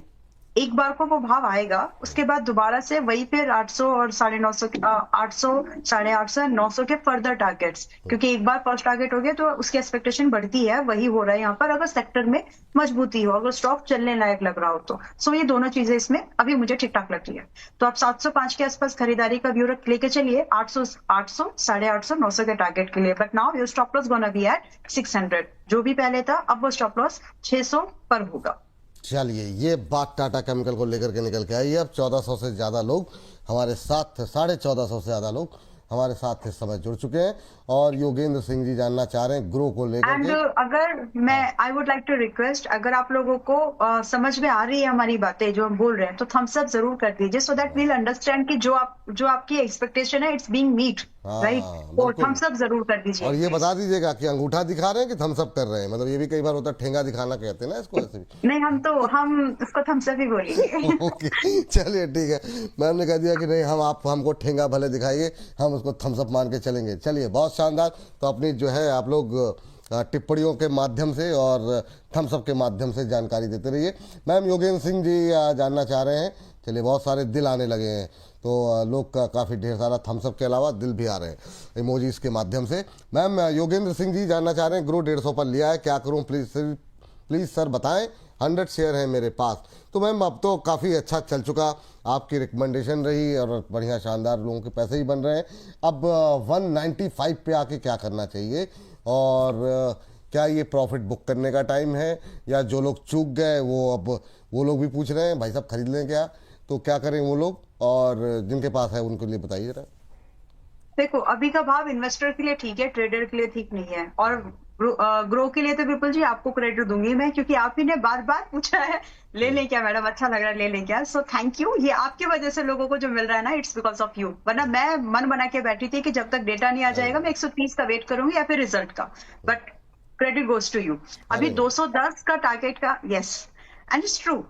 एक बार को वो भाव आएगा, उसके बाद दोबारा से वही फिर 800 और 950, 800, 850, 900 के फर्दर टारगेट्स, क्योंकि एक बार फर्स्ट टारगेट हो गया तो उसकी एक्सपेक्टेशन बढ़ती है, वही हो रहा है यहाँ पर। अगर सेक्टर में मजबूती हो, अगर स्टॉक चलने लायक लग रहा हो तो सो ये दोनों चीजें इसमें अभी मुझे ठीक ठाक लग रही है। तो आप 705 के आसपास खरीदारी का व्यू लेके चलिए, 800, 800, 900 के टारगेट के लिए। But now your stop loss gonna be at 600, जो भी पहले था अब वो स्टॉप लॉस 600 पर होगा। चलिए, ये बात टाटा केमिकल को लेकर के निकल के आई है। अब 1400 से ज़्यादा लोग हमारे साथ थे, 1450 से ज़्यादा लोग हमारे साथ इस समय जुड़ चुके हैं, और योगेंद्र सिंह जी जानना चाह रहे हैं ग्रो को लेकर एंड के। अगर मैं I would like to request, अगर आप लोगों को समझ में आ रही है हमारी बातें जो हम बोल रहे हैं, तो थम्स अप जरूर कर दीजिए, सो दैट वील अंडरस्टैंड कि जो आपकी एक्सपेक्टेशन है इट्स बीइंग मीट, राइट? तो बिल्कुल। थम्स अप जरूर कर दीजिए। और ये बता दीजिएगा कि अंगूठा दिखा रहे हैं कि थम्स अप कर रहे हैं, मतलब ये भी कई बार होता है, ठेंगा दिखाना कहते हैं ना इसको, ऐसे भी। नहीं, हम उसको थम्स अप ही बोलेंगे। ओके चलिए ठीक है, मैम ने कह दिया कि नहीं, आप हमको ठेंगा भले दिखाइए, हम उसको थम्स अप मान के चलेंगे। चलिए, बहुत शानदार। तो अपनी जो है आप लोग टिप्पणियों के माध्यम से और थम्स अप के माध्यम से जानकारी देते रहिए। मैम, योगेंद्र सिंह जी जानना चाह रहे हैं। चलिए, बहुत सारे दिल आने लगे हैं, तो लोग का काफ़ी ढेर सारा थम्स अप के अलावा दिल भी आ रहे हैं इमोजीज के माध्यम से। मैम, योगेंद्र सिंह जी जानना चाह रहे हैं, ग्रो 150 पर लिया है, क्या करूं प्लीज़ सर बताएं, 100 शेयर है मेरे पास। तो मैम, अब तो काफ़ी अच्छा चल चुका, आपकी रिकमेंडेशन रही और बढ़िया शानदार लोगों के पैसे ही बन रहे हैं। अब 195 पे आके क्या करना चाहिए, और क्या ये प्रॉफिट बुक करने का टाइम है, या जो लोग चूक गए वो लोग भी पूछ रहे हैं भाई साहब खरीद लें क्या, तो क्या करें वो लोग, और जिनके पास है उनके लिए बताइए जरा। देखो, अभी का भाव इन्वेस्टर के लिए ठीक है, ट्रेडर के लिए ठीक नहीं है, और ग्रो के लिए तो विपुल जी आपको क्रेडिट दूंगी मैं, क्योंकि आप ही ने बार बार पूछा है ले लें क्या मैडम, अच्छा लग रहा है ले लें क्या। सो थैंक यू, ये आपकी वजह से लोगों को जो मिल रहा है ना, इट्स बिकॉज ऑफ यू। वरना मैं मन बना के बैठी थी कि जब तक डेटा नहीं आ जाएगा मैं 130 का वेट करूंगी या फिर रिजल्ट का, but credit goes to you. अभी 210 का टारगेट का, यस एंड इट्स ट्रू,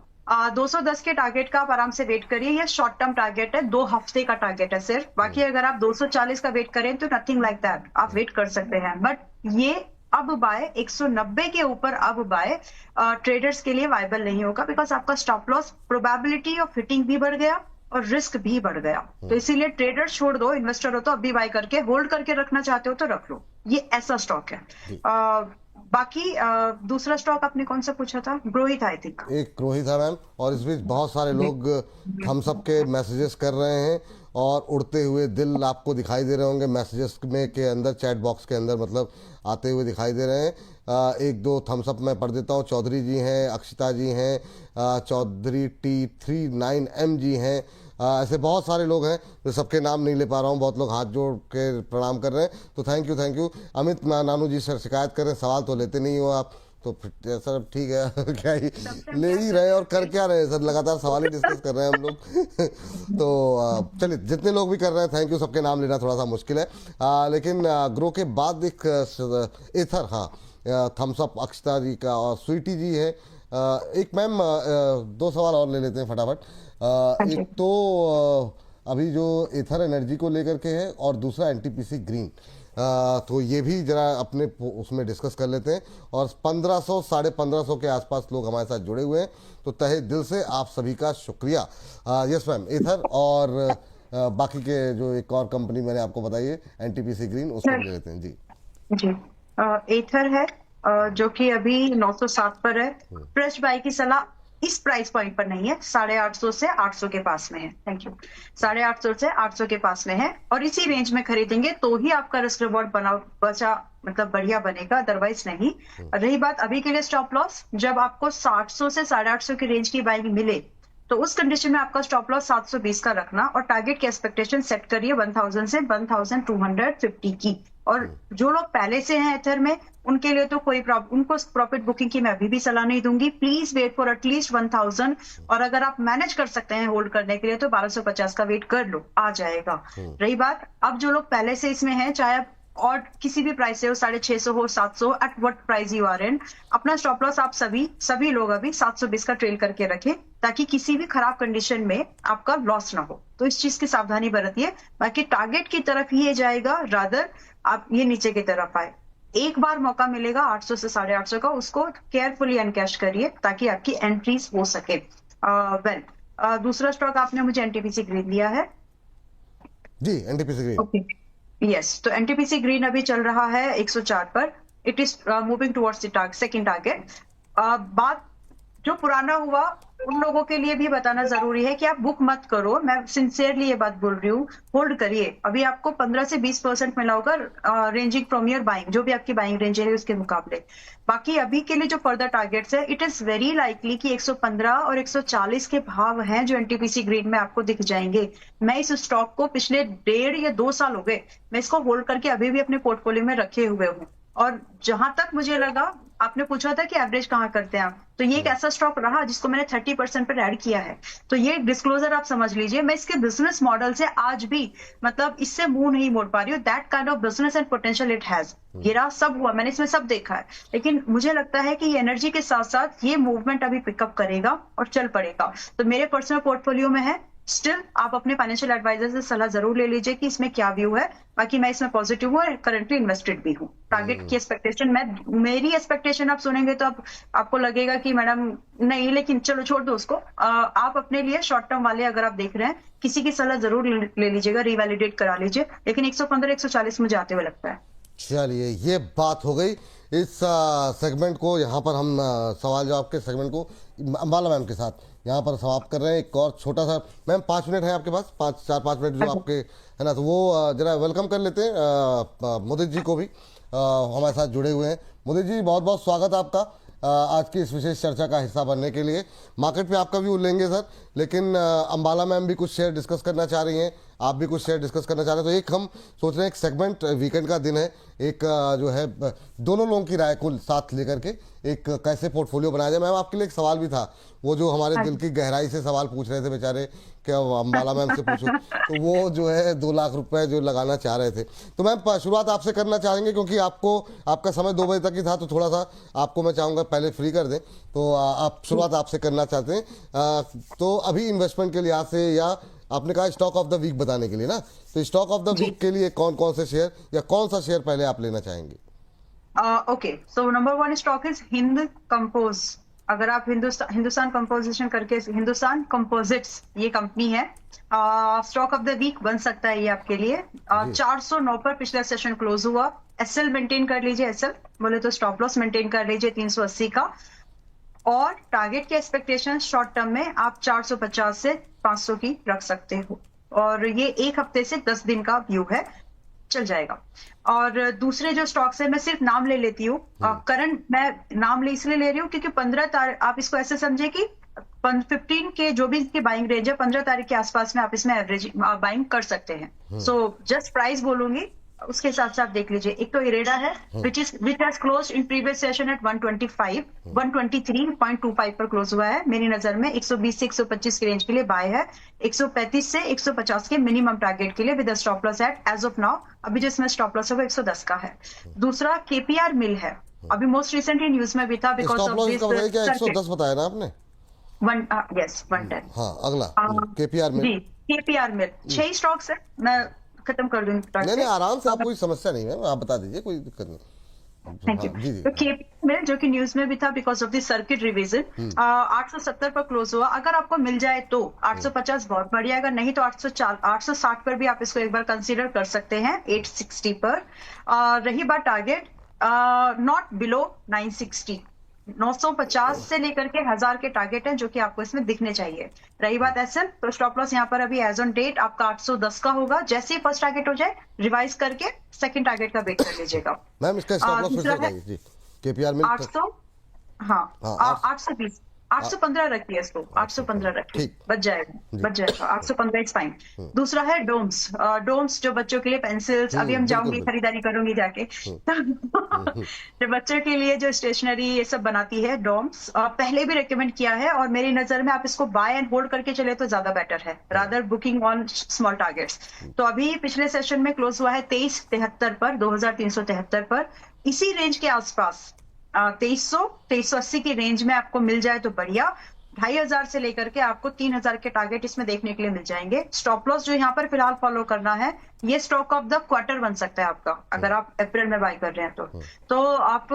210 के टारगेट का आप आराम से वेट करिए। ये शॉर्ट टर्म टारगेट है, 2 हफ्ते का टारगेट है सिर्फ। बाकी अगर आप 240 का वेट करें तो नथिंग लाइक दैट, आप वेट कर सकते हैं। बट ये अब बाय 190 के ऊपर अब बाय ट्रेडर्स के लिए वायबल नहीं होगा, बिकॉज आपका stop loss probability of hitting भी बढ़ गया और रिस्क भी बढ़ गया। तो इसीलिए ट्रेडर्स छोड़ दो, इन्वेस्टर हो तो अभी बाय करके होल्ड करके रखना चाहते हो तो रख लो, ये ऐसा स्टॉक है। बाकी दूसरा स्टॉक आपने कौन सा पूछा था? ग्रो ही था आई थिंक। एक ग्रो ही था मैम, और इस बीच बहुत सारे लोग हम सब के मैसेजेस कर रहे हैं, और उड़ते हुए दिल आपको दिखाई दे रहे होंगे मैसेजेस में के अंदर, चैट बॉक्स के अंदर मतलब आते हुए दिखाई दे रहे हैं। एक दो थम्स अप मैं पढ़ देता हूँ। चौधरी जी हैं, अक्षिता जी हैं, चौधरी T39M जी हैं, ऐसे बहुत सारे लोग हैं, तो सबके नाम नहीं ले पा रहा हूँ। बहुत लोग हाथ जोड़ के प्रणाम कर रहे हैं, तो thank you. Amit Nanu ji sir शिकायत कर रहे हैं, सवाल तो लेते नहीं हो आप, तो फिर सर ठीक है क्या ही ले ही रहे और कर क्या रहे सर, लगातार सवाल ही डिस्कस कर रहे हैं हम लोग। तो चलिए, जितने लोग भी कर रहे हैं थैंक यू, सबके नाम लेना थोड़ा सा मुश्किल है, लेकिन ग्रो के बाद एक एथर, हाँ थम्स अप अक्षता जी का और स्वीटी जी है। एक मैम 2 सवाल और ले लेते हैं फटाफट। एक तो अभी जो एथर एनर्जी को लेकर के है, और दूसरा एनटीपीसी ग्रीन, तो ये भी जरा अपने उसमें डिस्कस कर लेते हैं। और 1500 1550 के आसपास लोग हमारे साथ जुड़े हुए हैं, तो तहे दिल से आप सभी का शुक्रिया। यस मैम, एथर और बाकी के जो एक और कंपनी मैंने आपको बताई है एनटीपीसी ग्रीन, उसको ले लेते हैं जी। एथर है जो कि अभी 907 पर है। फ्रेश बाय की सलाह इस प्राइस पॉइंट पर नहीं है, 850 से 800 के पास में है। Thank you. 850 से 800 के पास में है और इसी रेंज में खरीदेंगे तो ही आपका रिस्क रिवॉर्ड बचा मतलब बढ़िया बनेगा, अदरवाइज नहीं। रही बात अभी के लिए स्टॉप लॉस, जब आपको 700 से 850 की रेंज की बाइंग मिले तो उस कंडीशन में आपका स्टॉप लॉस 720 का रखना और टारगेट की एक्सपेक्टेशन सेट करिए 1000 से 1250 की। और जो लोग पहले से हैं एथर में उनके लिए तो कोई उनको प्रॉफिट बुकिंग की मैं अभी भी सलाह नहीं दूंगी। प्लीज वेट फॉर एटलीस्ट 1000 और अगर आप मैनेज कर सकते हैं होल्ड करने के लिए तो 1250 का वेट कर लो, आ जाएगा। रही बात अब जो लोग पहले से इसमें हैं, चाहे आप और किसी भी प्राइस से हो, 650 हो, 700, at what price you are in, अपना स्टॉप लॉस आप सभी लोग अभी 720 का ट्रेल करके रखें ताकि किसी भी खराब कंडीशन में आपका लॉस ना हो। तो इस चीज की सावधानी बरतिए। बाकी टारगेट की तरफ ही ये जाएगा, रादर आप ये नीचे की तरफ आए। एक बार मौका मिलेगा 800 से 850 का, उसको केयरफुली अनकैश करिए ताकि आपकी एंट्रीज हो सके। दूसरा स्टॉक आपने मुझे एनटीपीसी ग्रीन दिया है जी, एनटीपीसी ग्रीन। ओके यस, तो एनटीपीसी ग्रीन अभी चल रहा है 104 पर। It is moving towards the second target. बात जो पुराना हुआ उन लोगों के लिए भी बताना जरूरी है कि आप बुक मत करो, मैं सिंसियरली ये बात बोल रही हूँ, होल्ड करिए। अभी आपको 15 से 20% मिला होगा रेंजिंग फ्रॉम योर बाइंग, जो भी आपकी बाइंग रेंज है उसके मुकाबले। बाकी अभी के लिए जो फर्दर टारगेट्स है, इट इज वेरी लाइकली कि 115 और 140 के भाव हैं जो एनटीपीसी ग्रीन में आपको दिख जाएंगे। मैं इस स्टॉक को पिछले 1.5 या 2 साल हो गए मैं इसको होल्ड करके अभी भी अपने पोर्टफोलियो में रखे हुए हूँ। और जहां तक मुझे लगा, आपने पूछा था कि एवरेज कहाँ करते हैं आप, तो ये एक ऐसा स्टॉक रहा जिसको मैंने 30% पर ऐड किया है। तो ये डिस्क्लोजर आप समझ लीजिए, मैं इसके बिजनेस मॉडल से आज भी मतलब इससे मुंह नहीं मोड़ पा रही हूँ। That kind of business and potential it has. गिरा सब हुआ, मैंने इसमें सब देखा है, लेकिन मुझे लगता है कि ये एनर्जी के साथ साथ ये मूवमेंट अभी पिकअप करेगा और चल पड़ेगा। तो मेरे पर्सनल पोर्टफोलियो में है। स्टिल आप अपने फाइनेंशियल एडवाइजर से सलाह जरूर ले लीजिए कि इसमें क्या व्यू है। बाकी मैं इसमें पॉजिटिव हूँ और करंटली इन्वेस्टेड भी हूँ। टारगेट की एक्सपेक्टेशन मेरी एक्सपेक्टेशन आप सुनेंगे तो आपको लगेगा कि मैडम नहीं, लेकिन चलो छोड़ दो उसको। आप अपने लिए शॉर्ट टर्म वाले अगर आप देख रहे हैं, किसी की सलाह जरूर ले लीजिएगा, रिवैलिडेट करा लीजिए। लेकिन 115 140 मुझे आते हुए लगता है। चलिए, ये बात हो गई इस सेगमेंट को। यहाँ पर हम सवाल जवाब के सेगमेंट को अंबाला मैम के साथ यहाँ पर समाप्त कर रहे हैं। एक और छोटा सा, मैम 5 मिनट है आपके पास, 4-5 मिनट जो आपके है ना, तो वो जरा वेलकम कर लेते हैं मोदी जी को भी हमारे साथ जुड़े हुए हैं। मोदी जी, बहुत बहुत स्वागत आपका आज की इस विशेष चर्चा का हिस्सा बनने के लिए। मार्केट पे आपका व्यू लेंगे सर, लेकिन अंबाला मैम भी कुछ शेयर डिस्कस करना चाह रही हैं, आप भी कुछ शेयर डिस्कस करना चाह रहे हैं। तो एक हम सोच रहे हैं, एक सेगमेंट, वीकेंड का दिन है, एक जो है दोनों लोगों की राय को साथ लेकर के एक कैसे पोर्टफोलियो बनाया जाए। मैम, आपके लिए एक सवाल भी था, वो जो हमारे दिल की गहराई से सवाल पूछ रहे थे बेचारे, क्या अंबाला मैम से पूछूं, तो वो जो है 2 लाख रुपए जो लगाना चाह रहे थे। तो मैम शुरुआत आपसे करना चाहेंगे, क्योंकि आपका समय 2 बजे तक ही था, तो थोड़ा सा आपको मैं चाहूँगा पहले फ्री कर दें। तो आप शुरुआत आपसे करना चाहते हैं, तो अभी इन्वेस्टमेंट के लिहाज से, या आपने कहा स्टॉक ऑफ द वीक बताने के लिए ना, तो स्टॉक ऑफ द वीक के लिए कौन कौन से शेयर या कौन सा शेयर पहले आप लेना चाहेंगे? Okay, so number 1 stock is Hind compose. अगर आप हिंदुस्तान कंपोजिशन करके, हिंदुस्तान कंपोजिट्स ये कंपनी है, स्टॉक ऑफ द वीक बन सकता है ये आपके लिए। 409 पर पिछला सेशन क्लोज हुआ। एसएल मेंटेन कर लीजिए, एसएल बोले तो स्टॉप लॉस मेंटेन कर लीजिए 380 का। और टारगेट की एक्सपेक्टेशन शॉर्ट टर्म में आप 450 से 500 की रख सकते हो, और ये 1 हफ्ते से 10 दिन का व्यू है, चल जाएगा। और दूसरे जो स्टॉक्स है, मैं सिर्फ नाम ले लेती हूँ। करंट मैं नाम इसलिए ले रही हूँ क्योंकि 15 तारीख, आप इसको ऐसे समझे कि 15 के जो भी इसकी बाइंग रेंज है, 15 तारीख के आसपास में आप इसमें एवरेज बाइंग कर सकते हैं। सो जस्ट प्राइस बोलूंगी, उसके हिसाब से आप देख लीजिए। एक तो इरेडा है which has closed in previous session at 125, 123.25 पर क्लोज हुआ है। मेरी नजर में 120 से 125 की रेंज के लिए बाय है, 135 से 150 के मिनिमम टारगेट के लिए with stop loss at as of now. अभी जिसमें स्टॉप लॉस है वो 110 का है। दूसरा केपीआर मिल है, अभी मोस्ट रिसेंटली न्यूज में भी था बिकॉज ऑफ दिस 110 बताया ना आपने? 110। हाँ, अगला केपीआर मिल। जी, केपीआर मिल 6 स्टॉक्स है, मैं खत्म कर दूंगी। नहीं, आराम से, आप, कोई समस्या नहीं है, आप बता दीजिए, कोई दिक्कत नहीं। Thank you. तो केपीआर मिल जो कि न्यूज में भी था because of the circuit revision, 870 पर क्लोज हुआ। अगर आपको मिल जाए तो 850 बहुत बढ़िया, अगर नहीं तो 860 पर भी आप इसको एक बार कंसीडर कर सकते हैं, 860 पर। रही बात टारगेट, नॉट बिलो 960, 950 से लेकर के 1000 के टारगेट हैं जो कि आपको इसमें दिखने चाहिए। रही बात एसएल, तो स्टॉप लॉस यहाँ पर अभी एज ऑन डेट आपका 810 का होगा। जैसे ही फर्स्ट टारगेट हो जाए रिवाइज करके सेकंड टारगेट का वेट कर लीजिएगा। मैम इसका स्टॉप लॉस दूसरा फिर है जी केपीआर में 800, हाँ 820, 815 रखिए इसको, 815 रखिए, ठीक। बच जाएगा 815 इज फाइन। दूसरा है डोम्स। डोम्स जो बच्चों के लिए पेंसिल्स, अभी हम जाऊंगी बिल्कुल। खरीदारी करूंगी जाके जो बच्चों के लिए जो स्टेशनरी ये सब बनाती है डोम्स, पहले भी रेकमेंड किया है और मेरी नजर में आप इसको बाय एंड होल्ड करके चले तो ज्यादा बेटर है rather booking on small targets. तो अभी पिछले सेशन में क्लोज हुआ है 2373 पर, 2373 पर। इसी रेंज के आसपास 2300 2380 की रेंज में आपको मिल जाए तो बढ़िया। 2500 से लेकर के आपको 3000 के टारगेट इसमें देखने के लिए मिल जाएंगे। स्टॉप लॉस जो यहाँ पर फिलहाल फॉलो करना है, ये स्टॉक ऑफ द क्वार्टर बन सकता है आपका अगर आप अप्रैल में बाय कर रहे हैं तो आप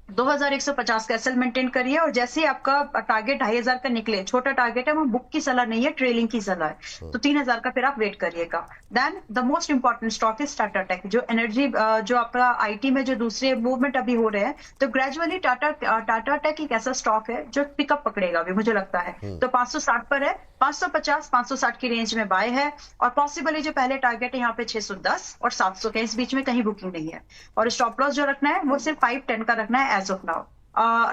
2150 का एसएल मेंटेन करिए और जैसे ही आपका टारगेट 2500 का निकले, छोटा टारगेट है, वो बुक की सलाह नहीं है, ट्रेलिंग की सलाह है, तो 3000 का फिर आप वेट करिएगा। Then the most important stock is Tata Tech, जो एनर्जी जो आपका आईटी में जो दूसरे मूवमेंट अभी हो रहे हैं, तो ग्रेजुअली टाटा टेक एक ऐसा स्टॉक है जो पिकअप पकड़ेगा अभी मुझे लगता है। तो 560 पर है, 550 560 की रेंज में बाय है और पॉसिबली जो पहले टारगेट है यहाँ पे 610 और 700 के इस बीच में कहीं बुकिंग नहीं है। और स्टॉप लॉस जो रखना है वो सिर्फ 510 का रखना है as of now.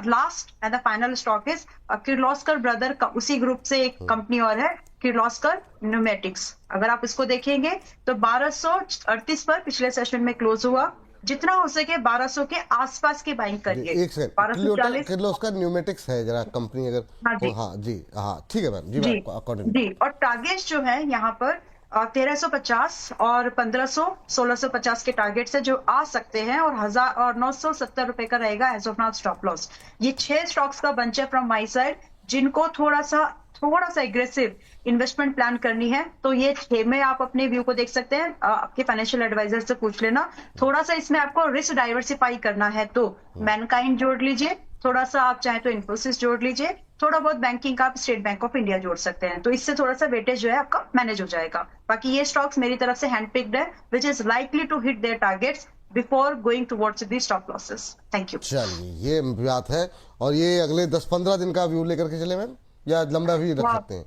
Last and the final stock is Kirloskar brother का, उसी ग्रुप से एक कंपनी और है किर्लोस्कर न्यूमेटिक्स। अगर आप इसको देखेंगे तो 1238 पर पिछले सेशन में क्लोज हुआ। जितना हो सके 1200 के आसपास की बाइंग करिए। एक सेकंड, किर्लोस्कर न्यूमेटिक्स है जरा कंपनी अगर, हाँ जी हाँ ठीक है मैम जी अकॉर्डिंग जी। और टारगेट जो है यहाँ पर 1350 और 1500 1650 के टारगेट से जो आ सकते हैं और 1000 और 970 रुपए का रहेगा as of now stop loss. ये 6 स्टॉक्स का बंच है फ्रॉम माई साइड, जिनको थोड़ा सा एग्रेसिव इन्वेस्टमेंट प्लान करनी है तो ये 6 में आप अपने व्यू को देख सकते हैं। आपके फाइनेंशियल एडवाइजर से पूछ लेना। थोड़ा सा इसमें आपको रिस्क डाइवर्सिफाई करना है तो मैनकाइंड जोड़ लीजिए, थोड़ा सा आप चाहे तो इन्फोसिस जोड़ लीजिए, थोड़ा बहुत बैंकिंग का आप स्टेट बैंक ऑफ इंडिया जोड़ सकते हैं, तो इससे थोड़ा सा वेटेज जो है आपका मैनेज हो जाएगा। बाकी ये स्टॉक्स मेरी तरफ से हैंड पिक्ड है which is likely to hit their targets before going towards the stop losses. Thank you. चलिए ये बात है। और ये अगले 10-15 दिन का व्यू लेकर के चले मैम या लंबा भी रख सकते हैं?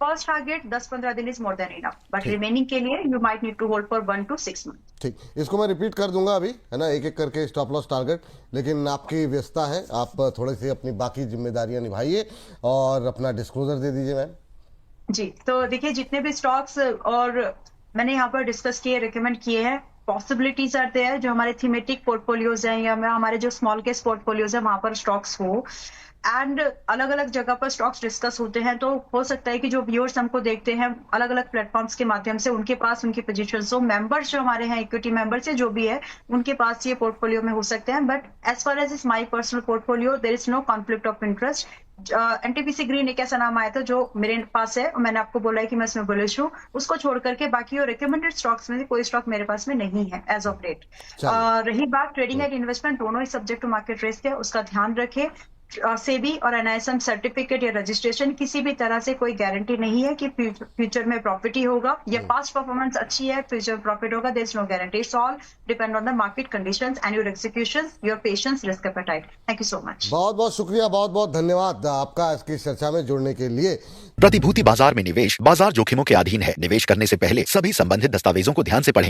फर्स्ट टारगेट 10-15 दिन is more than enough, but remaining के लिए you might need to hold for 1 to 6 months। ठीक, इसको मैं रिपीट कर दूंगा अभी, है ना, एक एक करके स्टॉप लॉस टारगेट, लेकिन आपकी व्यस्तता है, आप थोड़ी सी अपनी बाकी जिम्मेदारियां निभाइए और अपना डिस्क्लोजर दे दीजिए मैम। जी, तो देखिए जितने भी स्टॉक्स और मैंने यहाँ पर डिस्कस किए, रिकमेंड किए हैं, पॉसिबिलिटीज आर देयर जो हमारे थीमेटिक पोर्टफोलियोज हैं या हमारे जो स्मॉल केस पोर्टफोलियोज है वहां पर स्टॉक्स हो एंड अलग अलग जगह पर स्टॉक्स डिस्कस होते हैं। तो हो सकता है कि जो व्यूअर्स हमको देखते हैं अलग अलग प्लेटफॉर्म्स के माध्यम से, उनके पास उनकी पोजीशंस हो, मेंबर्स जो हमारे हैं इक्विटी मेंबर्स जो भी है उनके पास ये पोर्टफोलियो में हो सकते हैं। But as far as is my personal portfolio there is no conflict of interest. NTPC green एक ऐसा नाम आया था जो मेरे पास है और मैंने आपको बोला है कि मैं इसमें बुलिश हूँ, उसको छोड़ करके बाकी और रिकमेंडेड स्टॉक्स में से कोई स्टॉक मेरे पास में नहीं है एज ऑफ डेट। रही बात ट्रेडिंग एंड इन्वेस्टमेंट, दोनों ही सब्जेक्ट टू मार्केट रिस्क है, उसका ध्यान रखें। सेबी और एनआईएसएम सर्टिफिकेट या रजिस्ट्रेशन किसी भी तरह से कोई गारंटी नहीं है कि फ्यूचर में प्रॉफिट ही होगा या पास्ट परफॉर्मेंस अच्छी है फ्यूचर प्रॉफिट होगा। There is no guarantee, it's all depend on the market conditions and your execution, your patience, risk appetite. Thank you so much. बहुत बहुत शुक्रिया, बहुत बहुत धन्यवाद आपका इसकी चर्चा में जुड़ने के लिए। प्रतिभूति बाजार में निवेश बाजार जोखिमों के अधीन है। निवेश करने से पहले सभी संबंधित दस्तावेजों को ध्यान से पढ़ें।